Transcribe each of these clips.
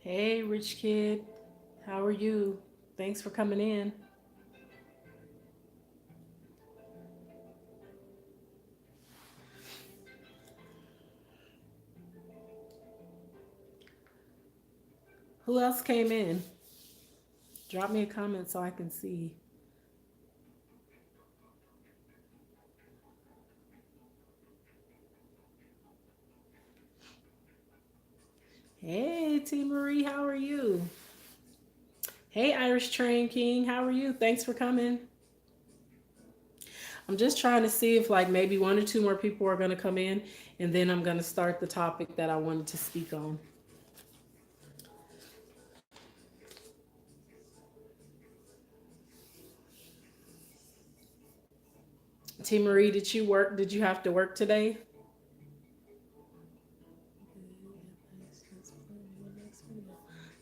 Hey, rich kid. How are you? Thanks for coming in. Who else came in? Drop me a comment so I can see. Hey, T Marie, how are you? Hey, Irish Train King, how are you? Thanks for coming. I'm just trying to see if like maybe one or two more people are going to come in, and then I'm going to start the topic that I wanted to speak on. T Marie, did you work? Did you have to work today?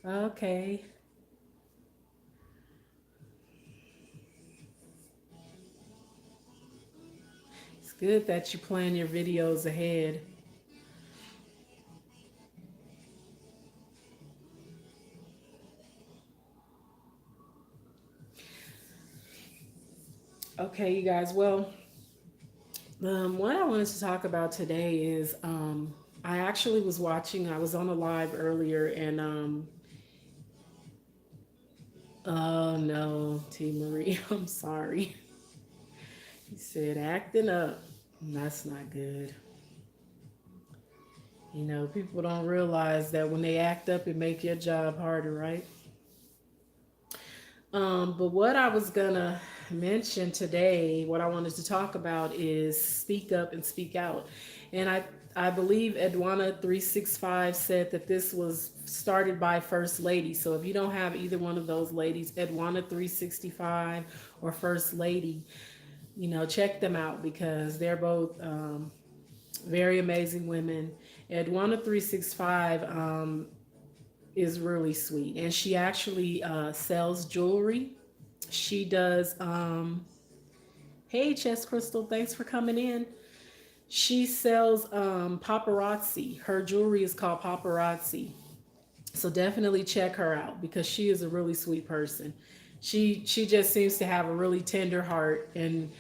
Okay. It's good that you plan your videos ahead. Okay, you guys. Well, what I wanted to talk about today is I actually was watching, I was on a live earlier, and oh no, T Marie, I'm sorry. He said acting up. That's not good. You know, people don't realize that when they act up, it make your job harder, right? But what I was gonna mention today, what I wanted to talk about is speak up and speak out. And I believe Edwana 365 said that this was started by First Lady. So if you don't have either one of those ladies, Edwana 365 or First Lady, you know, check them out because they're both very amazing women. Edwana 365 is really sweet, and she actually sells jewelry. She does. Hey, Chess Crystal, thanks for coming in. She sells paparazzi. Her jewelry is called paparazzi. So definitely check her out because she is a really sweet person. She just seems to have a really tender heart, and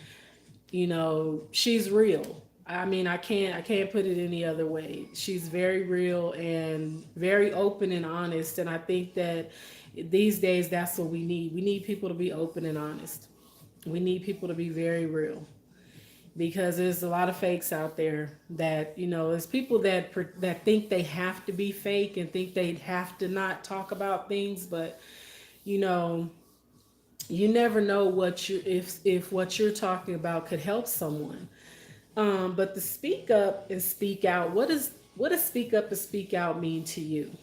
you know she's real. I mean, I can't put it any other way. She's very real and very open and honest, and I think that these days that's what we need. We need people to be open and honest. We need people to be very real because there's a lot of fakes out there that, you know, there's people that think they have to be fake and think they have to not talk about things, but you know, you never know what you if what you're talking about could help someone. But to speak up and speak out, what does speak up and speak out mean to you?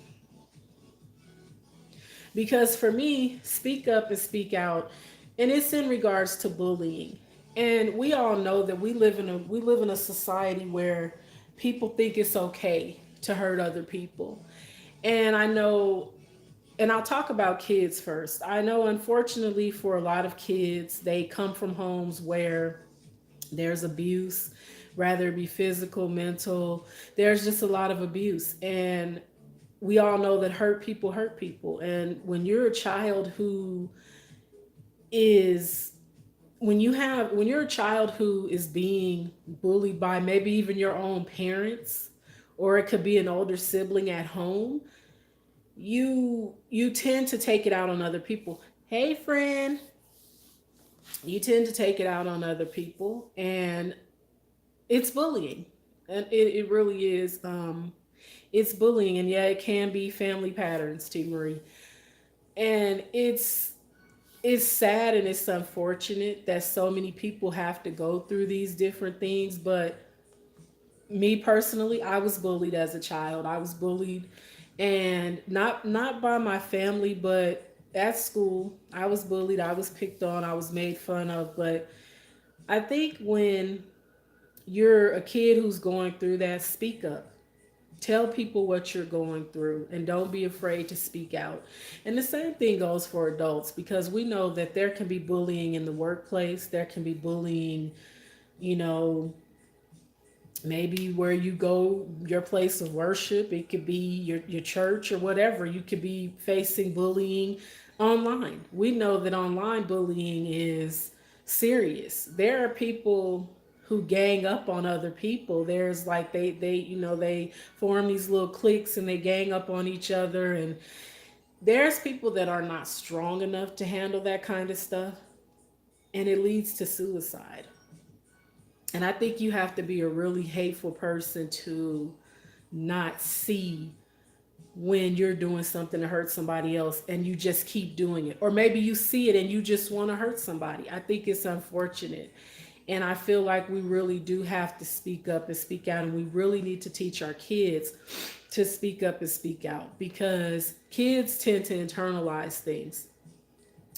Because for me, speak up and speak out, and it's in regards to bullying. And we all know that we live in a society where people think it's okay to hurt other people. And I know, and I'll talk about kids first. I know, unfortunately, for a lot of kids, they come from homes where there's abuse, rather it be physical, mental. There's just a lot of abuse. And we all know that hurt people. And when you're a child who is when you're a child who is being bullied by maybe even your own parents, or it could be an older sibling at home, you tend to take it out on other people. Hey friend, you tend to take it out on other people, and it's bullying. And it really is. It's bullying, and yeah, it can be family patterns, T Marie. And it's sad and it's unfortunate that so many people have to go through these different things. But me personally, I was bullied as a child. I was bullied, and not by my family, but at school I was bullied. I was picked on, I was made fun of. But I think when you're a kid who's going through that, speak up. Tell people what you're going through and don't be afraid to speak out. And the same thing goes for adults, because we know that there can be bullying in the workplace, there can be bullying, you know, maybe where you go, your place of worship. It could be your church or whatever. You could be facing bullying online. We know that online bullying is serious. There are people who gang up on other people. There's like they form these little cliques and they gang up on each other, and there's people that are not strong enough to handle that kind of stuff, and it leads to suicide. And I think you have to be a really hateful person to not see when you're doing something to hurt somebody else and you just keep doing it. Or maybe you see it and you just want to hurt somebody. I think it's unfortunate. And I feel like we really do have to speak up and speak out. And we really need to teach our kids to speak up and speak out, because kids tend to internalize things.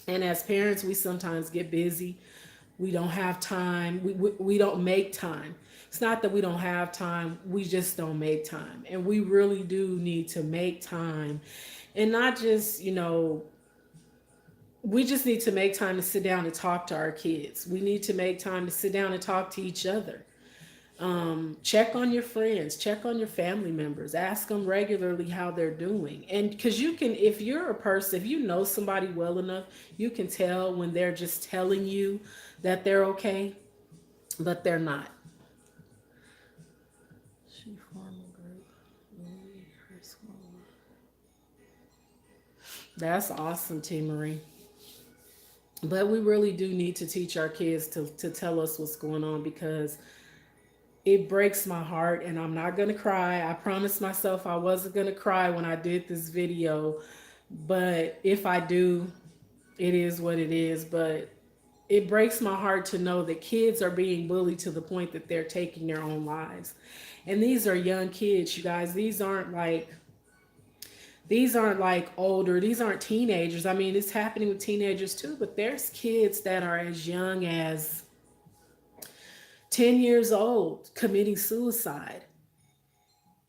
And as parents, we sometimes get busy. We don't have time. We don't make time. It's not that we don't have time. We just don't make time. And we really do need to make time. And not just, we just need to make time to sit down and talk to our kids. We need to make time to sit down and talk to each other. Check on your friends, check on your family members, ask them regularly how they're doing. And because you can, if you're a person, if you know somebody well enough, you can tell when they're just telling you that they're okay, but they're not. She formed a group. That's awesome, T. Marie. But we really do need to teach our kids to tell us what's going on, because it breaks my heart, and I'm not going to cry. I promised myself I wasn't going to cry when I did this video. But if I do, it is what it is. But it breaks my heart to know that kids are being bullied to the point that they're taking their own lives. And these are young kids, you guys. These aren't like older. These aren't teenagers. I mean, it's happening with teenagers too, but there's kids that are as young as 10 years old committing suicide.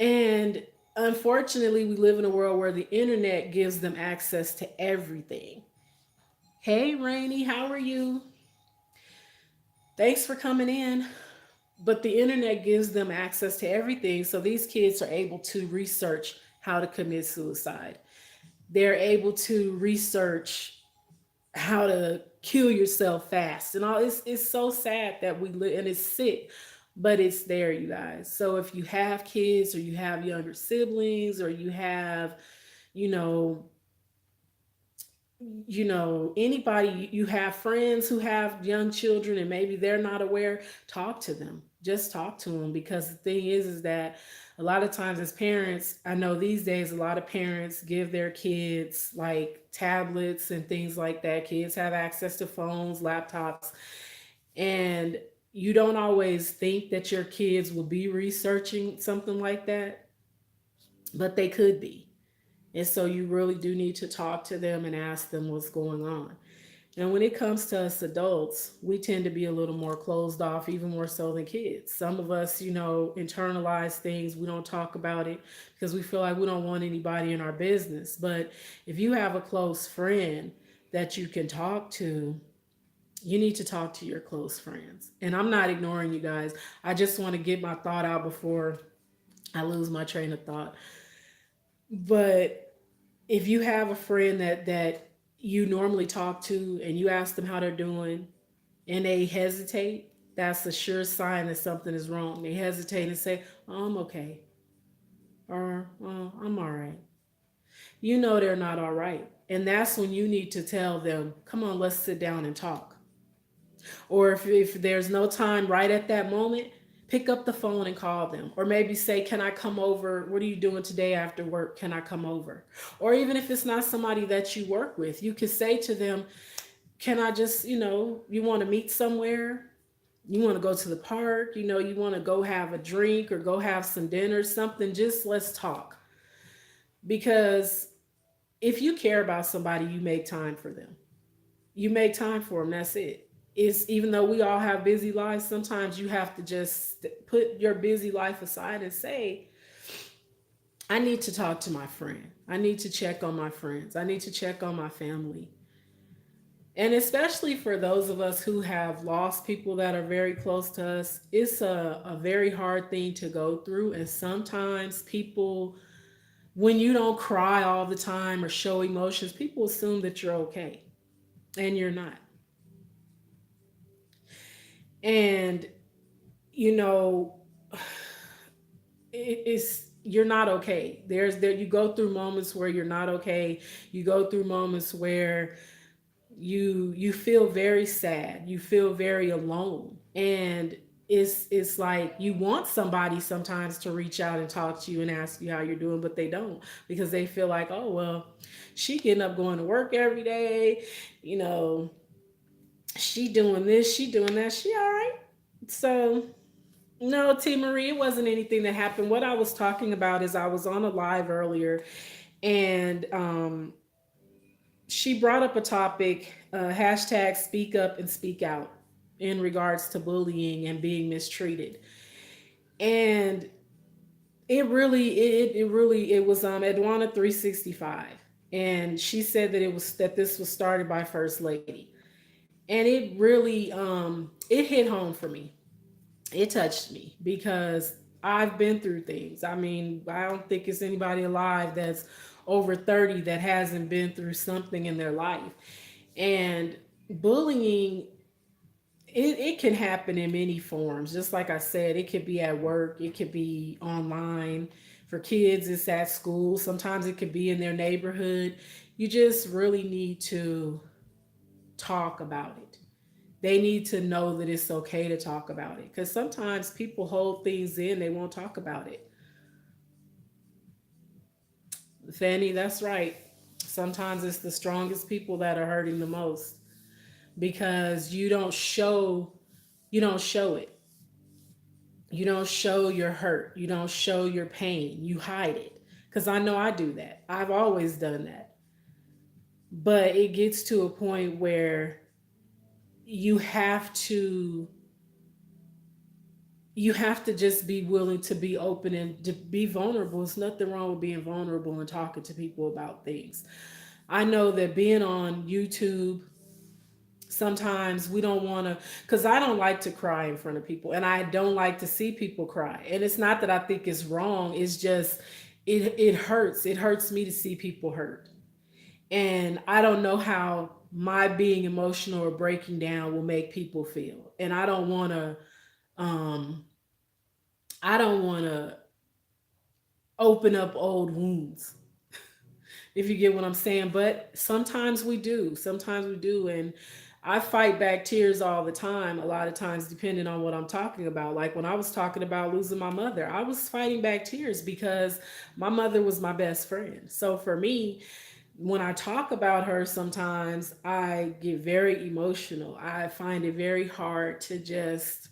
And unfortunately, we live in a world where the internet gives them access to everything. Hey, Rainy, how are you? Thanks for coming in. But the internet gives them access to everything. So these kids are able to research how to commit suicide. They're able to research how to kill yourself fast and all. It's so sad that we live, and it's sick, but it's there, you guys. So if you have kids, or you have younger siblings, or you have, you know, anybody, you have friends who have young children and maybe they're not aware, talk to them. Just talk to them, because the thing is that a lot of times as parents, I know these days a lot of parents give their kids like tablets and things like that. Kids have access to phones, laptops, and you don't always think that your kids will be researching something like that, but they could be. And so you really do need to talk to them and ask them what's going on. And when it comes to us adults, we tend to be a little more closed off, even more so than kids. Some of us, internalize things. We don't talk about it because we feel like we don't want anybody in our business. But if you have a close friend that you can talk to, you need to talk to your close friends. And I'm not ignoring you guys. I just want to get my thought out before I lose my train of thought. But if you have a friend that you normally talk to and you ask them how they're doing and they hesitate, that's a sure sign that something is wrong. They hesitate and say, "Oh, I'm okay," or "Oh, I'm all right." You know they're not all right. And that's when you need to tell them, "Come on, let's sit down and talk." Or if there's no time right at that moment, pick up the phone and call them. Or maybe say, "Can I come over? What are you doing today after work? Can I come over?" Or even if it's not somebody that you work with, you could say to them, "Can I just, you want to meet somewhere? You want to go to the park? You want to go have a drink or go have some dinner, something, just let's talk." Because if you care about somebody, you make time for them. You make time for them. That's it. It's, even though we all have busy lives, sometimes you have to just put your busy life aside and say, "I need to talk to my friend. I need to check on my friends. I need to check on my family." And especially for those of us who have lost people that are very close to us, it's a very hard thing to go through. And sometimes people, when you don't cry all the time or show emotions, people assume that you're okay, and you're not. And, you know, it's, you're not okay. You go through moments where you're not okay. You go through moments where you feel very sad, you feel very alone, and it's like you want somebody sometimes to reach out and talk to you and ask you how you're doing, but they don't, because they feel like, oh well, she getting up going to work every day, you know, she doing this, she doing that, she all right. So no, T Marie, it wasn't anything that happened. What I was talking about is I was on a live earlier, and she brought up a topic, hashtag speak up and speak out, in regards to bullying and being mistreated. And it was Edwana 365, and she said that this was started by First Lady. And it really it hit home for me. It touched me because I've been through things. I mean, I don't think it's anybody alive that's over 30 that hasn't been through something in their life. And bullying, it can happen in many forms. Just like I said, it could be at work, it could be online. For kids, it's at school. Sometimes it could be in their neighborhood. You just really need to talk about it. They need to know that it's okay to talk about it, because sometimes people hold things in, they won't talk about it. Fanny, that's right. Sometimes it's the strongest people that are hurting the most, because you don't show it. You don't show your hurt. You don't show your pain. You hide it. Because I know I do that. I've always done that. But it gets to a point where you have to you have to just be willing to be open and to be vulnerable. There's nothing wrong with being vulnerable and talking to people about things. I know that being on YouTube, sometimes we don't want to, because I don't like to cry in front of people, and I don't like to see people cry. And it's not that I think it's wrong, it's just it hurts. It hurts me to see people hurt. And I don't know how my being emotional or breaking down will make people feel. And um I don't want to open up old wounds, if you get what I'm saying. But sometimes we do. Sometimes we do. And I fight back tears all the time, a lot of times, depending on what I'm talking about. Like when I was talking about losing my mother, I was fighting back tears because my mother was my best friend. So for me, when I talk about her, sometimes I get very emotional. I find it very hard to just,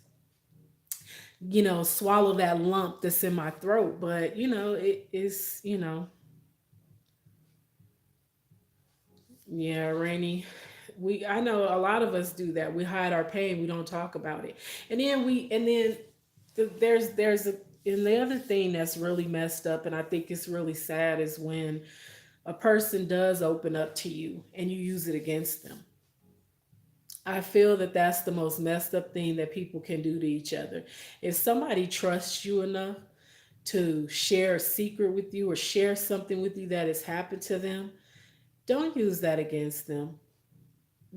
swallow that lump that's in my throat. But, it is, yeah, Rainy. I know a lot of us do that. We hide our pain. We don't talk about it. And then there's a, and the other thing that's really messed up, and I think it's really sad, is when a person does open up to you and you use it against them. I feel that that's the most messed up thing that people can do to each other. If somebody trusts you enough to share a secret with you or share something with you that has happened to them, don't use that against them.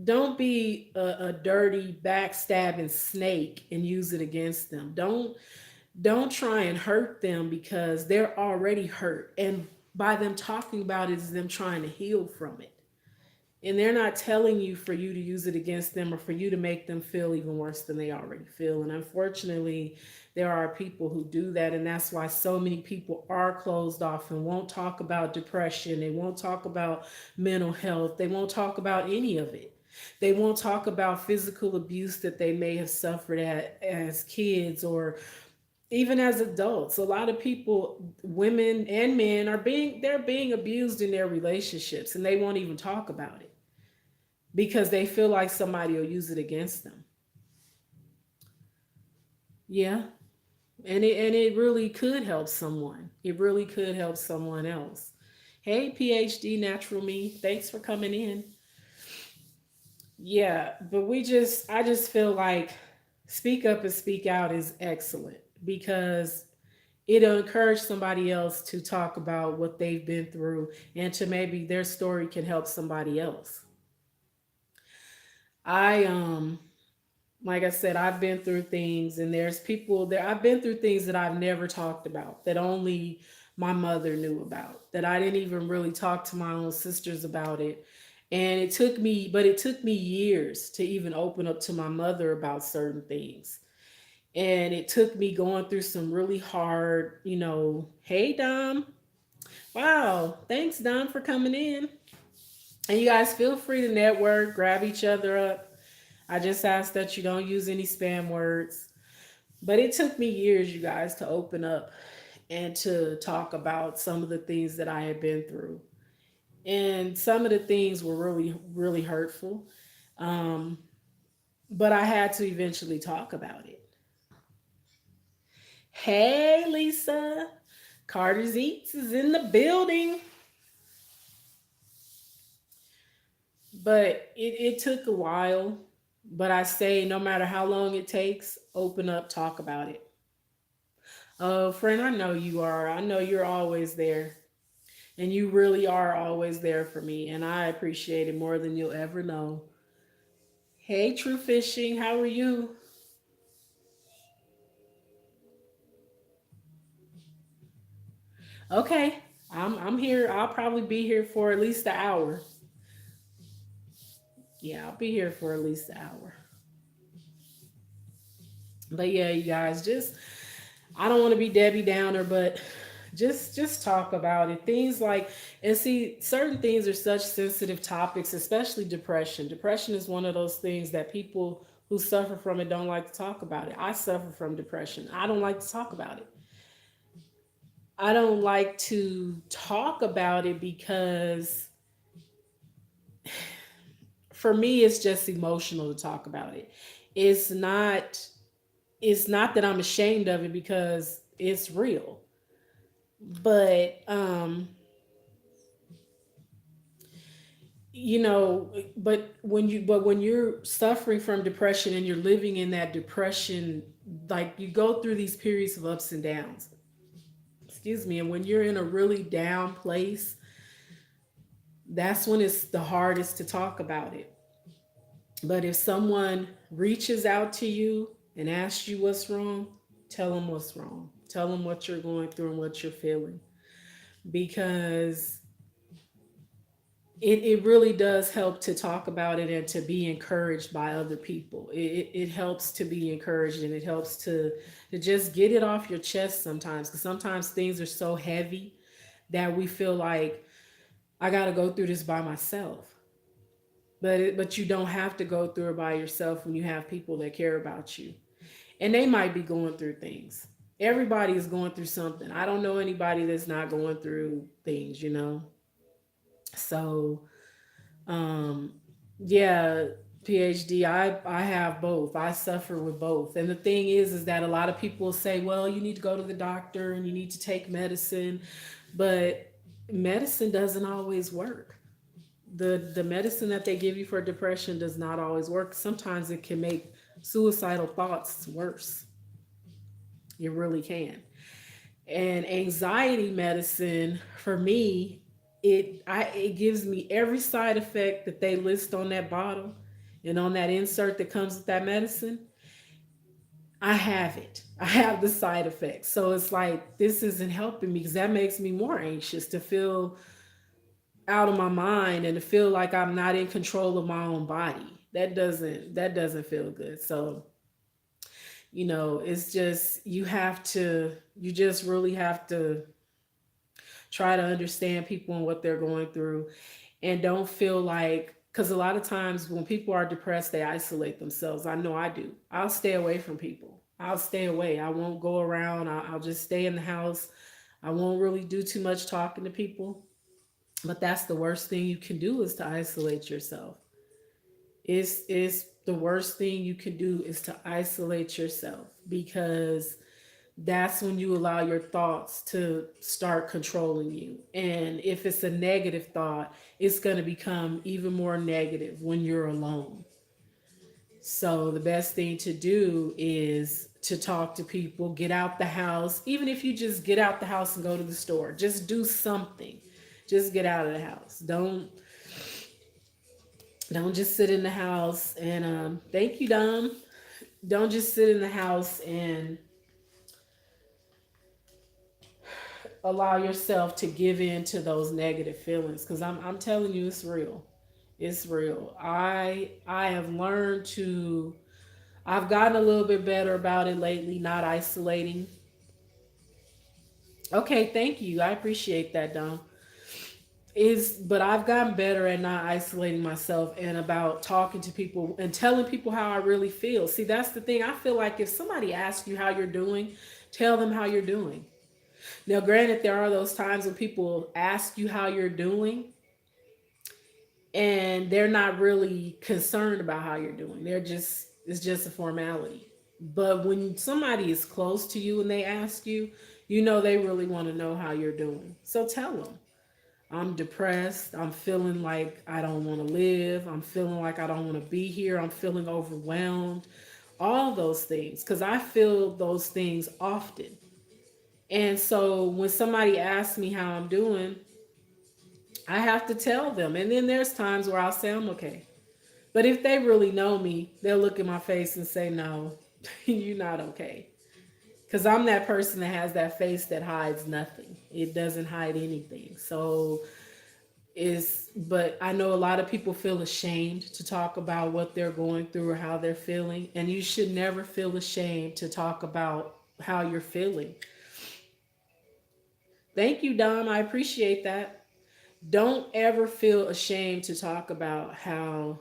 Don't be a dirty backstabbing snake and use it against them. Don't try and hurt them, because they're already hurt, and by them talking about it is them trying to heal from it. And they're not telling you for you to use it against them or for you to make them feel even worse than they already feel. And unfortunately, there are people who do that. And that's why so many people are closed off and won't talk about depression. They won't talk about mental health. They won't talk about any of it. They won't talk about physical abuse that they may have suffered as kids or even as adults. A lot of people, women and men, they're being abused in their relationships, and they won't even talk about it because they feel like somebody will use it against them. Yeah. And it really could help someone. It really could help someone else. Hey, PhD Natural Me, thanks for coming in. Yeah, but I just feel like speak up and speak out is excellent because it'll encourage somebody else to talk about what they've been through and to maybe their story can help somebody else. I like I said, I've been through things, and there's people there. I've been through things that I've never talked about, that only my mother knew about, that I didn't even really talk to my own sisters about it. And it took me years to even open up to my mother about certain things. And it took me going through some really hard, hey, Dom. Wow. Thanks, Dom, for coming in. And you guys feel free to network, grab each other up. I just ask that you don't use any spam words. But it took me years, you guys, to open up and to talk about some of the things that I had been through. And some of the things were really, really hurtful. Um, but I had to eventually talk about it. Hey, Lisa. Carter's Eats is in the building. But it took a while. But I say, no matter how long it takes, open up, talk about it. Oh, friend, I know you are. I know you're always there. And you really are always there for me. And I appreciate it more than you'll ever know. Hey, True Fishing, how are you? Okay, I'm here. I'll probably be here for at least an hour. Yeah, I'll be here for at least an hour. But yeah, you guys, just I don't want to be Debbie Downer, but just talk about it. Things like and see certain things are such sensitive topics, especially depression. Depression is one of those things that people who suffer from it don't like to talk about it. I suffer from depression. I don't like to talk about it. I don't like to talk about it because for me it's just emotional to talk about it. It's not it's not that I'm ashamed of it because it's real. But but when you're suffering from depression and you're living in that depression, like you go through these periods of ups and downs. Excuse me, and when you're in a really down place, that's when it's the hardest to talk about it. But if someone reaches out to you and asks you what's wrong, tell them what's wrong. Tell them what you're going through and what you're feeling. Because it really does help to talk about it and to be encouraged by other people. It helps to be encouraged and it helps to just get it off your chest sometimes. Because sometimes things are so heavy that we feel like, I got to go through this by myself. But you don't have to go through it by yourself when you have people that care about you. And they might be going through things. Everybody is going through something. I don't know anybody that's not going through things. So, um, yeah, PhD, I have both. I suffer with both. And the thing is that a lot of people say, well, you need to go to the doctor and you need to take medicine, but medicine doesn't always work. The medicine that they give you for depression does not always work. Sometimes it can make suicidal thoughts worse. It really can. And anxiety medicine for me, it gives me every side effect that they list on that bottle and on that insert that comes with that medicine. I have it. I have the side effects. So it's like this isn't helping me because that makes me more anxious to feel out of my mind and to feel like I'm not in control of my own body. That doesn't feel good. So, it's just you just really have to try to understand people and what they're going through and don't feel like because a lot of times when people are depressed they isolate themselves. I know I do. I'll stay away from people. I'll stay away. I won't go around. I'll just stay in the house. I won't really do too much talking to people. But that's the worst thing you can do is to isolate yourself. It's the worst thing you can do is to isolate yourself because that's when you allow your thoughts to start controlling you. And if it's a negative thought, it's going to become even more negative when you're alone. So the best thing to do is to talk to people, get out the house. Even if you just get out the house and go to the store, just do something. Just get out of the house. Don't just sit in the house and thank you, Dom. Don't just sit in the house and allow yourself to give in to those negative feelings, because I'm telling you, it's real. It's real. I have learned to, I've gotten a little bit better about it lately, not isolating. Okay, thank you. I appreciate that, Dom. Is but I've gotten better at not isolating myself and about talking to people and telling people how I really feel. See, that's the thing. I feel like if somebody asks you how you're doing, tell them how you're doing. Now, granted, there are those times when people ask you how you're doing and they're not really concerned about how you're doing. They're just, it's just a formality. But when somebody is close to you and they ask you, you know they really want to know how you're doing. So tell them. I'm depressed. I'm feeling like I don't want to live. I'm feeling like I don't want to be here. I'm feeling overwhelmed. All those things, because I feel those things often. And so when somebody asks me how I'm doing, I have to tell them. And then there's times where I'll say I'm okay. But if they really know me, they'll look in my face and say, no, you're not okay. Because I'm that person that has that face that hides nothing, it doesn't hide anything. So but I know a lot of people feel ashamed to talk about what they're going through or how they're feeling. And you should never feel ashamed to talk about how you're feeling. Thank you, Dom. I appreciate that. Don't ever feel ashamed to talk about how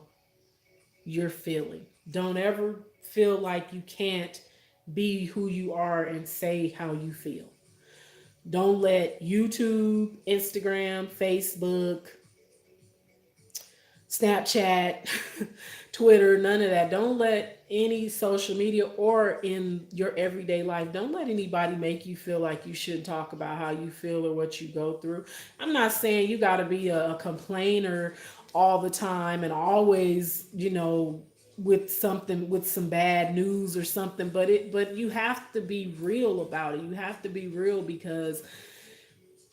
you're feeling. Don't ever feel like you can't be who you are and say how you feel. Don't let YouTube, Instagram, Facebook, Snapchat, Twitter, none of that. Don't let any social media or in your everyday life, don't let anybody make you feel like you shouldn't talk about how you feel or what you go through. I'm not saying you got to be a complainer all the time and always, with something, with some bad news or something, but you have to be real about it. You have to be real because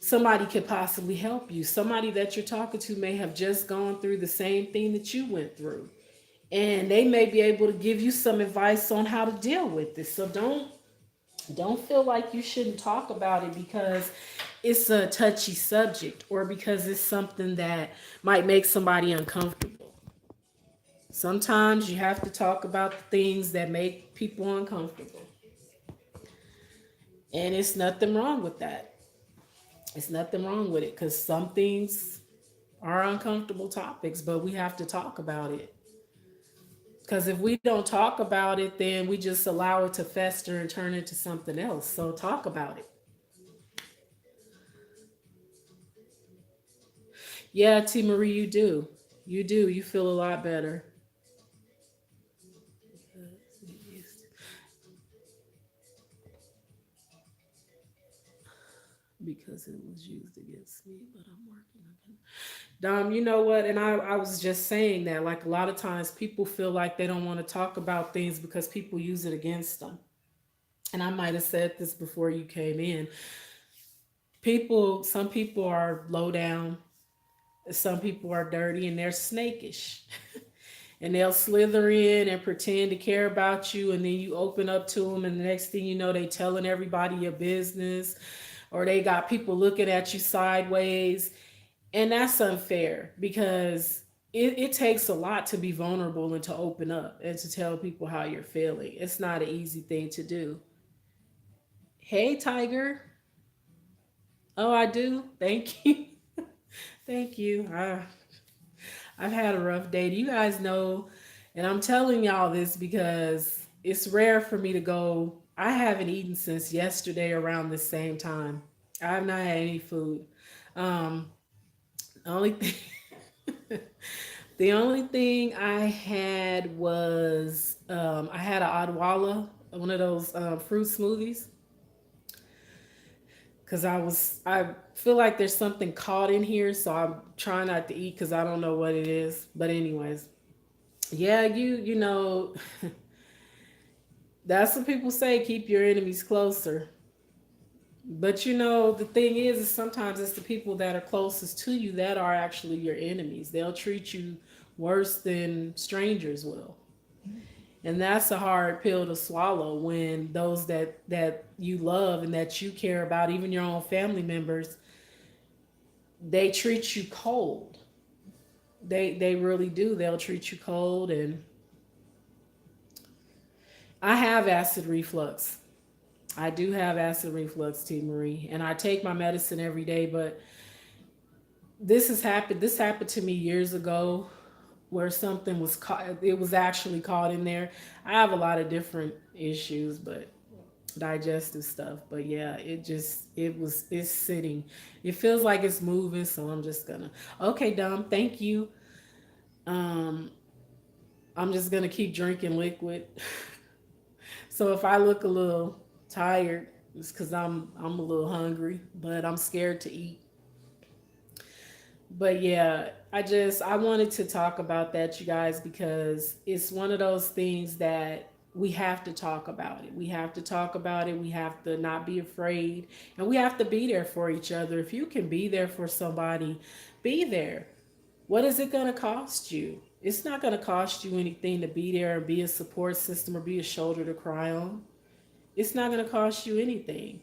somebody could possibly help you. Somebody that you're talking to may have just gone through the same thing that you went through. And they may be able to give you some advice on how to deal with this. So don't feel like you shouldn't talk about it because it's a touchy subject or because it's something that might make somebody uncomfortable. Sometimes you have to talk about the things that make people uncomfortable. And it's nothing wrong with that. It's nothing wrong with it because some things are uncomfortable topics, but we have to talk about it. Because if we don't talk about it, then we just allow it to fester and turn into something else. So talk about it. Yeah, T. Marie, you do. You do. You feel a lot better. Because it was used against me, but I'm working again. Dom, you know what? And I was just saying that, like, a lot of times people feel like they don't want to talk about things because people use it against them. And I might have said this before you came in. Some people are low down, some people are dirty, and they're snakish. And they'll slither in and pretend to care about you, and then you open up to them, and the next thing you know, they telling everybody your business, or they got people looking at you sideways. And that's unfair because it takes a lot to be vulnerable and to open up and to tell people how you're feeling. It's not an easy thing to do. Hey, Tiger. Oh, I do. Thank you. Thank you. I've had a rough day. Do you guys know? And I'm telling y'all this because it's rare for me to go. I haven't eaten since yesterday around the same time. I have not had any food. Um, the only thing, the only thing I had was I had an Adwala, one of those fruit smoothies, because I feel like there's something caught in here, so I'm trying not to eat because I don't know what it is. But anyways, Yeah, you know, that's what people say, keep your enemies closer. But you know, the thing is sometimes it's the people that are closest to you that are actually your enemies. They'll treat you worse than strangers will. And that's a hard pill to swallow when those that you love and that you care about, even your own family members, they treat you cold. They really do. They'll treat you cold. And I have acid reflux. I do have acid reflux, T Marie, and I take my medicine every day. But this happened to me years ago, where something was caught. It was actually caught in there. I have a lot of different issues, but digestive stuff. But yeah, it's sitting. It feels like it's moving, so I'm just gonna. Okay, Dom. Thank you. Um, I'm just gonna keep drinking liquid. So if I look a little tired, it's because I'm a little hungry, but I'm scared to eat. But yeah, I wanted to talk about that, you guys, because it's one of those things that we have to talk about it. We have to talk about it. We have to not be afraid, and we have to be there for each other. If you can be there for somebody, be there. What is it going to cost you? It's not going to cost you anything to be there and be a support system or be a shoulder to cry on. It's not going to cost you anything,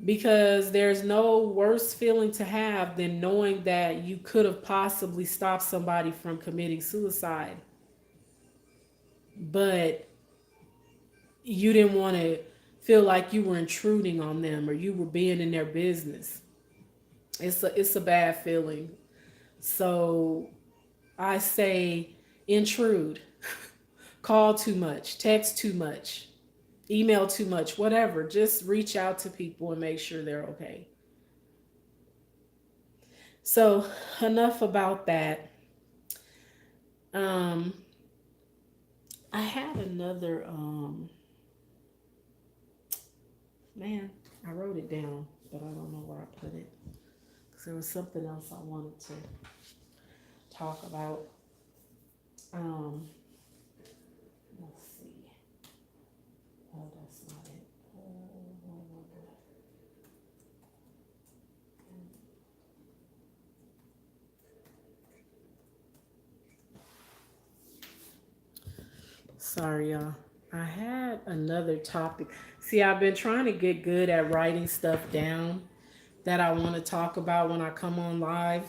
because there's no worse feeling to have than knowing that you could have possibly stopped somebody from committing suicide, but you didn't want to feel like you were intruding on them or you were being in their business. It's a bad feeling. So I say intrude, call too much, text too much, email too much, whatever. Just reach out to people and make sure they're okay. So enough about that. Um, I had another man. I wrote it down, but I don't know where I put it because there was something else I wanted to talk about. Um, let's see. Oh, that's not it. Sorry, y'all. I had another topic. See, I've been trying to get good at writing stuff down that I want to talk about when I come on live,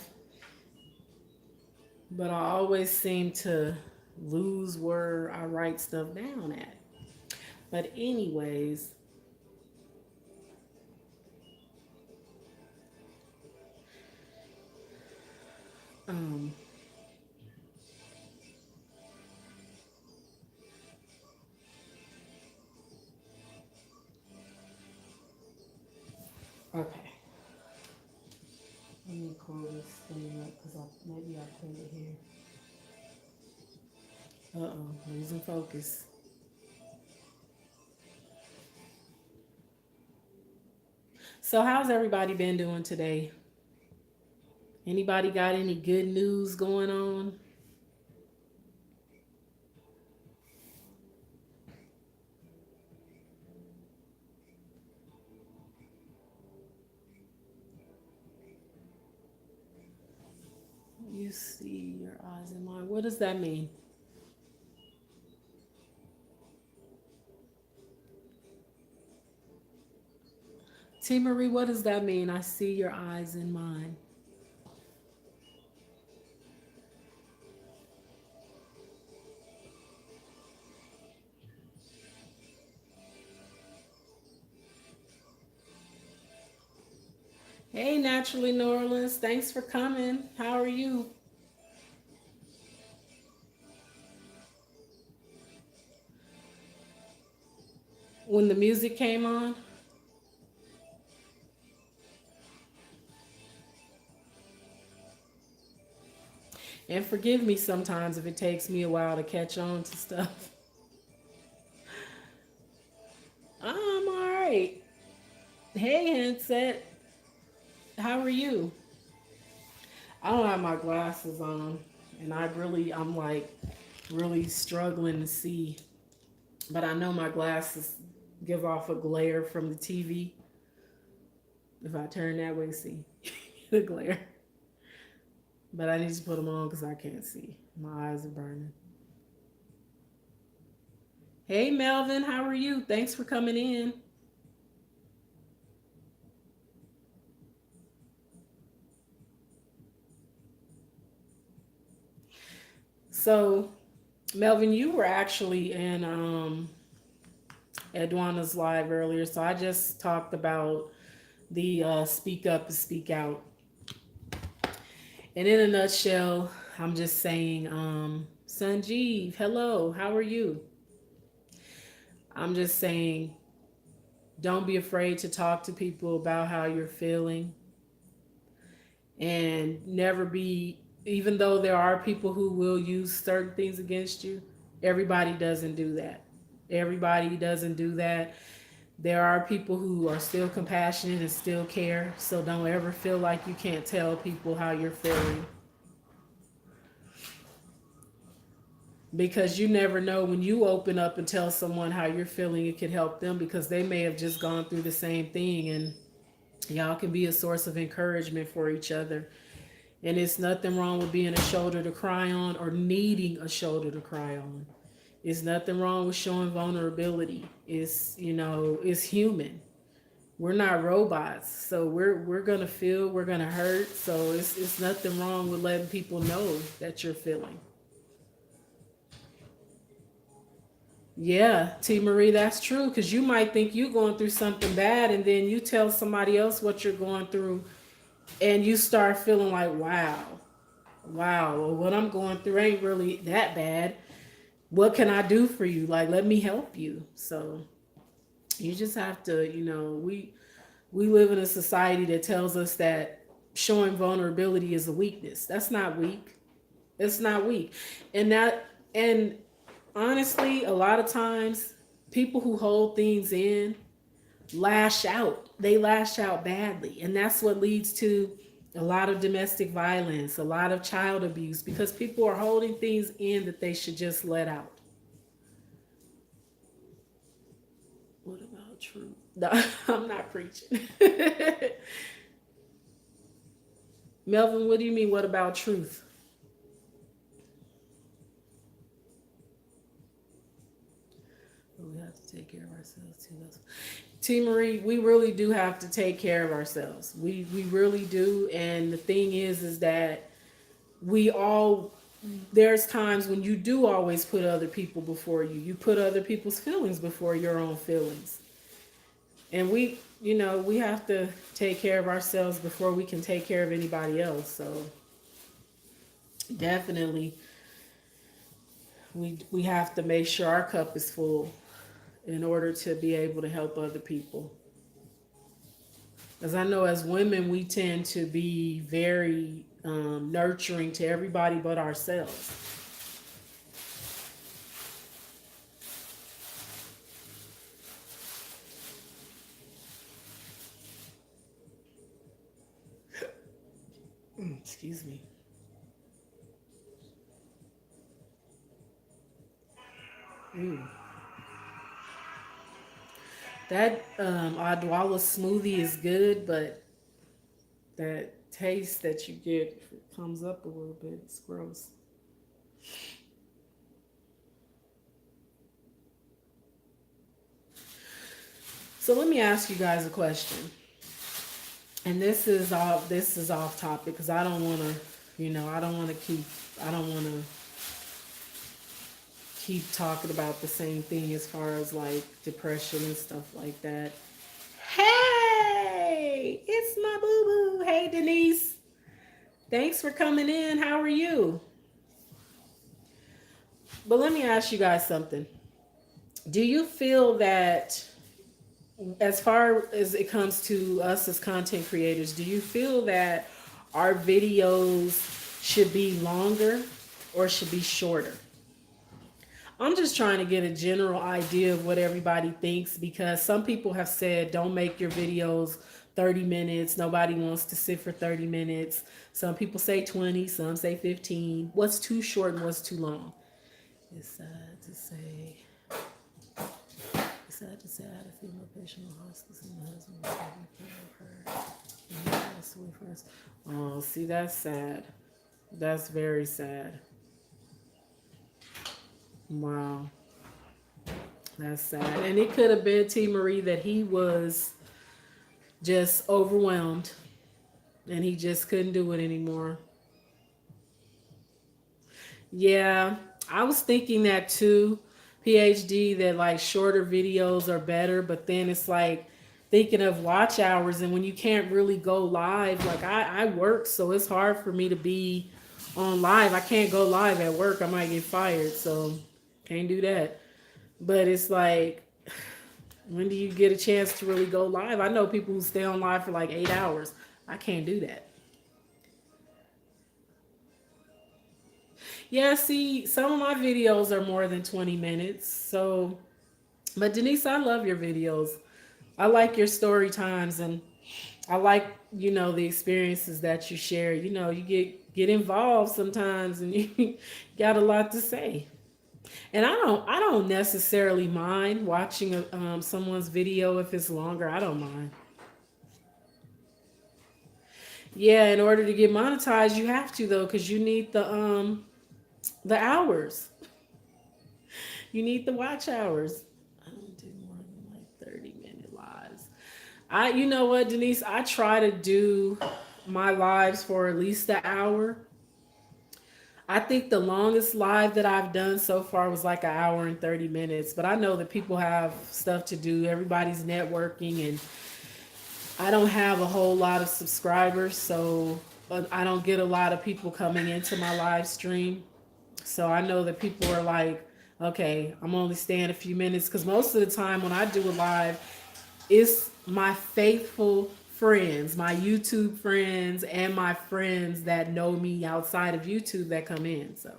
but I always seem to lose where I write stuff down at. But, anyways, um, okay. Let me call this thing up because maybe I put it here. Uh oh, losing focus. So, how's everybody been doing today? Anybody got any good news going on? You see your eyes in mine. What does that mean? T. Marie, what does that mean? I see your eyes in mine. Hey, Naturally New Orleans, thanks for coming. How are you? When the music came on, and forgive me sometimes if it takes me a while to catch on to stuff. I'm all right. Hey, handset, how are you? I don't have my glasses on, And I'm like really struggling to see. But I know my glasses give off a glare from the TV. If I turn that way, see the glare. But I need to put them on because I can't see. My eyes are burning. Hey, Melvin, how are you? Thanks for coming in. So, Melvin, you were actually in Edwana's live earlier. So I just talked about the Speak Up and Speak Out. And in a nutshell, I'm just saying, Sanjeev, hello, how are you? I'm just saying, don't be afraid to talk to people about how you're feeling, and never be, even though there are people who will use certain things against you, everybody doesn't do that. Everybody doesn't do that. There are people who are still compassionate and still care. So don't ever feel like you can't tell people how you're feeling, because you never know, when you open up and tell someone how you're feeling, it could help them because they may have just gone through the same thing, and y'all can be a source of encouragement for each other. And it's nothing wrong with being a shoulder to cry on or needing a shoulder to cry on. It's nothing wrong with showing vulnerability. It's human. We're not robots. So we're gonna feel, we're gonna hurt. So it's nothing wrong with letting people know that you're feeling. Yeah, T Marie, that's true. Because you might think you're going through something bad, and then you tell somebody else what you're going through, and you start feeling like, wow, well, what I'm going through ain't really that bad. What can I do for you? Like, let me help you. So you just have to, we live in a society that tells us that showing vulnerability is a weakness. That's not weak. It's not weak. And honestly, a lot of times people who hold things in lash out. They lash out badly. And that's what leads to a lot of domestic violence, a lot of child abuse, because people are holding things in that they should just let out. What about truth? No, I'm not preaching. Melvin, what do you mean, what about truth? We have to take care of ourselves too. T Marie, we really do have to take care of ourselves. We really do. And the thing is that we all, there's times when you do always put other people before you. You put other people's feelings before your own feelings. And we have to take care of ourselves before we can take care of anybody else. So definitely we have to make sure our cup is full in order to be able to help other people. As I know, as women, we tend to be very nurturing to everybody but ourselves. Excuse me. Mm. That Adwala smoothie is good, but that taste that you get comes up a little bit. It's gross. So let me ask you guys a question. And this is off topic because I don't want to, I don't want to keep talking about the same thing as far as like depression and stuff like that. Hey, it's my boo boo. Hey, Denise. Thanks for coming in. How are you? But let me ask you guys something. Do you feel that, as far as it comes to us as content creators, do you feel that our videos should be longer or should be shorter? I'm just trying to get a general idea of what everybody thinks, because some people have said don't make your videos 30 minutes. Nobody wants to sit for 30 minutes. Some people say 20, some say 15. What's too short and what's too long? It's sad to say. It's sad to say I had a female patient in hospice and my husband was taking care of her. And he passed away for us. Oh, see, that's sad. That's very sad. Wow. That's sad. And it could have been T. Marie that he was just overwhelmed and he just couldn't do it anymore. Yeah, I was thinking that too, PhD, that like shorter videos are better, but then it's like thinking of watch hours and when you can't really go live, like I work, so it's hard for me to be on live. I can't go live at work. I might get fired, so can't do that. But it's like, when do you get a chance to really go live? I know people who stay on live for like 8 hours. I can't do that. Yeah, see, some of my videos are more than 20 minutes. So, but Denise, I love your videos. I like your story times and I like, the experiences that you share. You get involved sometimes and you got a lot to say. And I don't necessarily mind watching someone's video if it's longer. I don't mind. Yeah, in order to get monetized, you have to though, because you need the hours. You need the watch hours. I don't do more than like 30-minute lives. You know what, Denise? I try to do my lives for at least an hour. I think the longest live that I've done so far was like an hour and 30 minutes. But I know that people have stuff to do. Everybody's networking, and I don't have a whole lot of subscribers, so I don't get a lot of people coming into my live stream. So I know that people are like, okay, I'm only staying a few minutes because most of the time when I do a live, it's my faithful friends, my YouTube friends, and my friends that know me outside of YouTube that come in. So,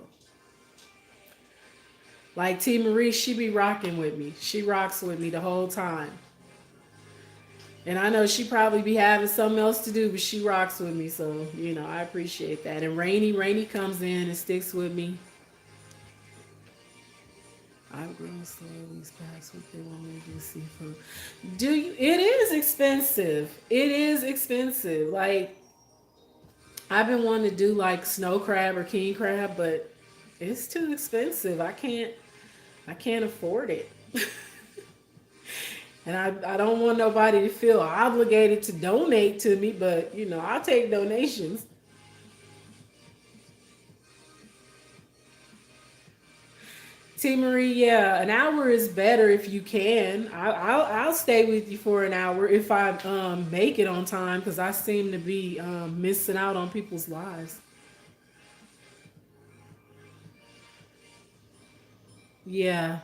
like T. Marie, she be rocking with me. She rocks with me the whole time. And I know she probably be having something else to do, but she rocks with me. So, I appreciate that. And Rainy comes in and sticks with me. I've grown slow these past week. They want me to do seafood. Do you? It is expensive. It is expensive. Like, I've been wanting to do like snow crab or king crab, but it's too expensive. I can't afford it. And I don't want nobody to feel obligated to donate to me, but I'll take donations. T. Marie, yeah, an hour is better if you can. I'll stay with you for an hour if I make it on time because I seem to be missing out on people's lives. Yeah,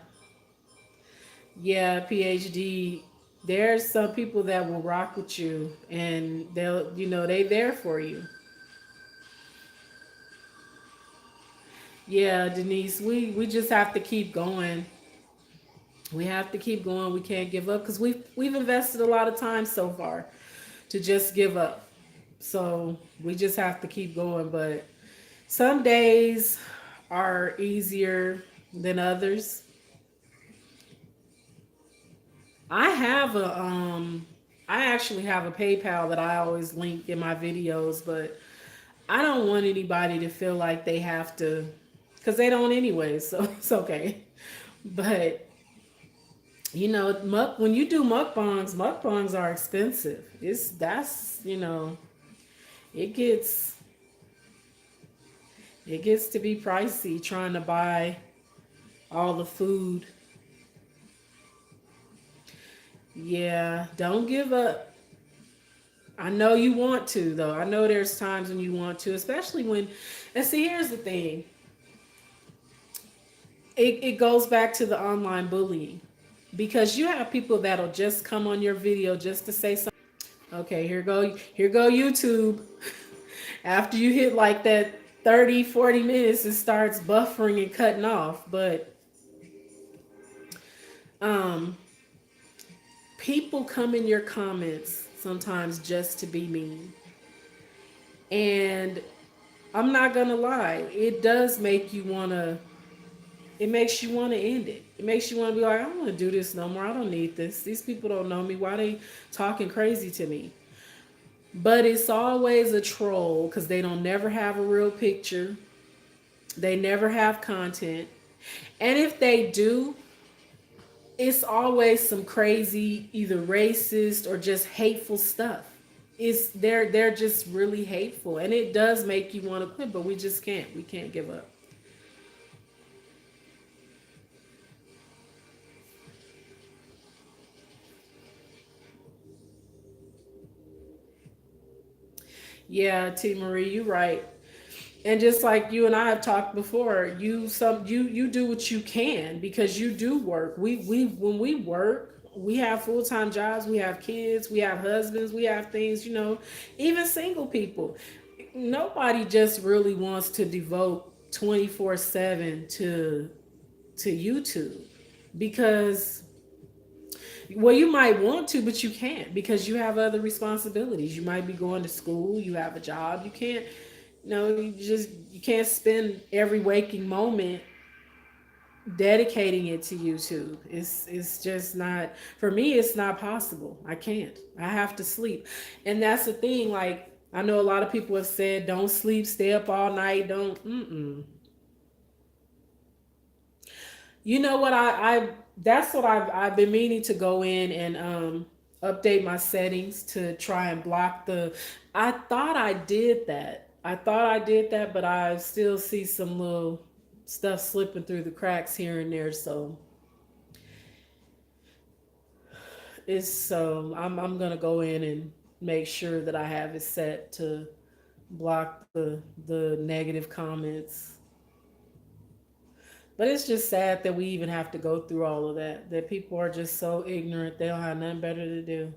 yeah, PhD. There's some people that will rock with you, and they there for you. Yeah, Denise, we just have to keep going. We have to keep going. We can't give up because we've invested a lot of time so far to just give up. So we just have to keep going. But some days are easier than others. I have I actually have a PayPal that I always link in my videos, but I don't want anybody to feel like they have to, because they don't anyway. So it's okay. But when you do mukbangs are expensive. It gets it gets to be pricey trying to buy all the food. Yeah, don't give up. I know you want to though. I know there's times when you want to, especially when, and see, here's the thing. It goes back to the online bullying because you have people that'll just come on your video just to say something. Okay, here go YouTube. After you hit like that 30, 40 minutes, it starts buffering and cutting off. But um people come in your comments sometimes just to be mean. And I'm not gonna lie, it does make you wanna. It makes you want to end it. It makes you want to be like, I don't want to do this no more. I don't need this. These people don't know me. Why they talking crazy to me? But it's always a troll because they don't never have a real picture. They never have content. And if they do, it's always some crazy, either racist or just hateful stuff. They're just really hateful. And it does make you want to quit, but we just can't. We can't give up. Yeah, T Marie, you're right. And just like you and I have talked before, you do what you can because you do work. We when we work, we have full-time jobs, we have kids, we have husbands, we have things, even single people. Nobody just really wants to devote 24/7 to YouTube because well, you might want to, but you can't because you have other responsibilities. You might be going to school, you have a job. You can't, you can't spend every waking moment dedicating it to YouTube. It's just not for me. It's not possible. I can't. I have to sleep, and that's the thing. Like I know a lot of people have said, "Don't sleep, stay up all night." Don't. Mm-mm. You know what? I that's what I've been meaning to go in and update my settings to try and block the. I thought I did that. I thought I did that, but I still see some little stuff slipping through the cracks here and there. So I'm gonna go in and make sure that I have it set to block the negative comments. But it's just sad that we even have to go through all of that. That people are just so ignorant, they don't have nothing better to do.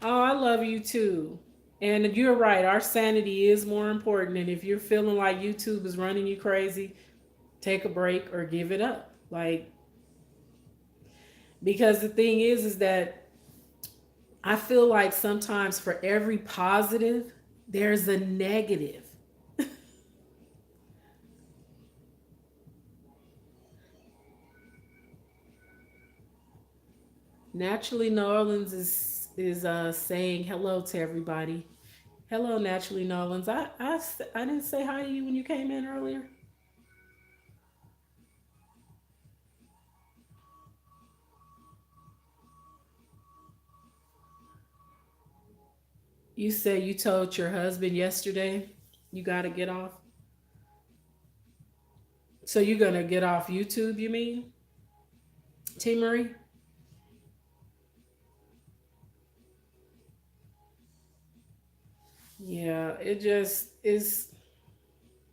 Oh, I love you too. And you're right, our sanity is more important. And if you're feeling like YouTube is running you crazy, take a break or give it up. Like, because the thing is that I feel like sometimes for every positive, there's a negative. Naturally, New Orleans is saying hello to everybody. Hello, Naturally New Orleans. I didn't say hi to you when you came in earlier. You said you told your husband yesterday you got to get off. So you're gonna get off YouTube? You mean, T Marie? Yeah, it just is.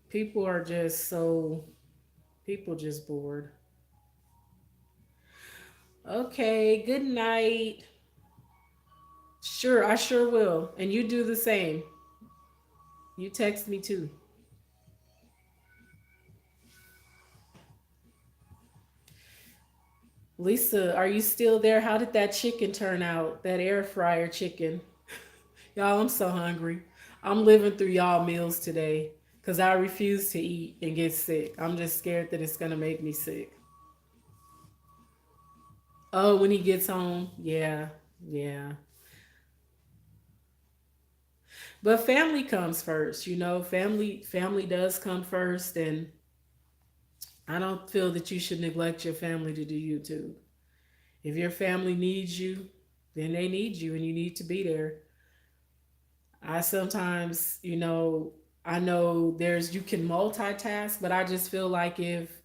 People are just so. People just bored. Okay. Good night. Sure, I sure will. And you do the same. You text me too. Lisa, are you still there? How did that chicken turn out? That air fryer chicken. Y'all, I'm so hungry. I'm living through y'all meals today because I refuse to eat and get sick. I'm just scared that it's going to make me sick. Oh, when he gets home? Yeah, yeah. But family comes first, family does come first, and I don't feel that you should neglect your family to do YouTube. If your family needs you, then they need you and you need to be there. I sometimes, I know you can multitask, but I just feel like if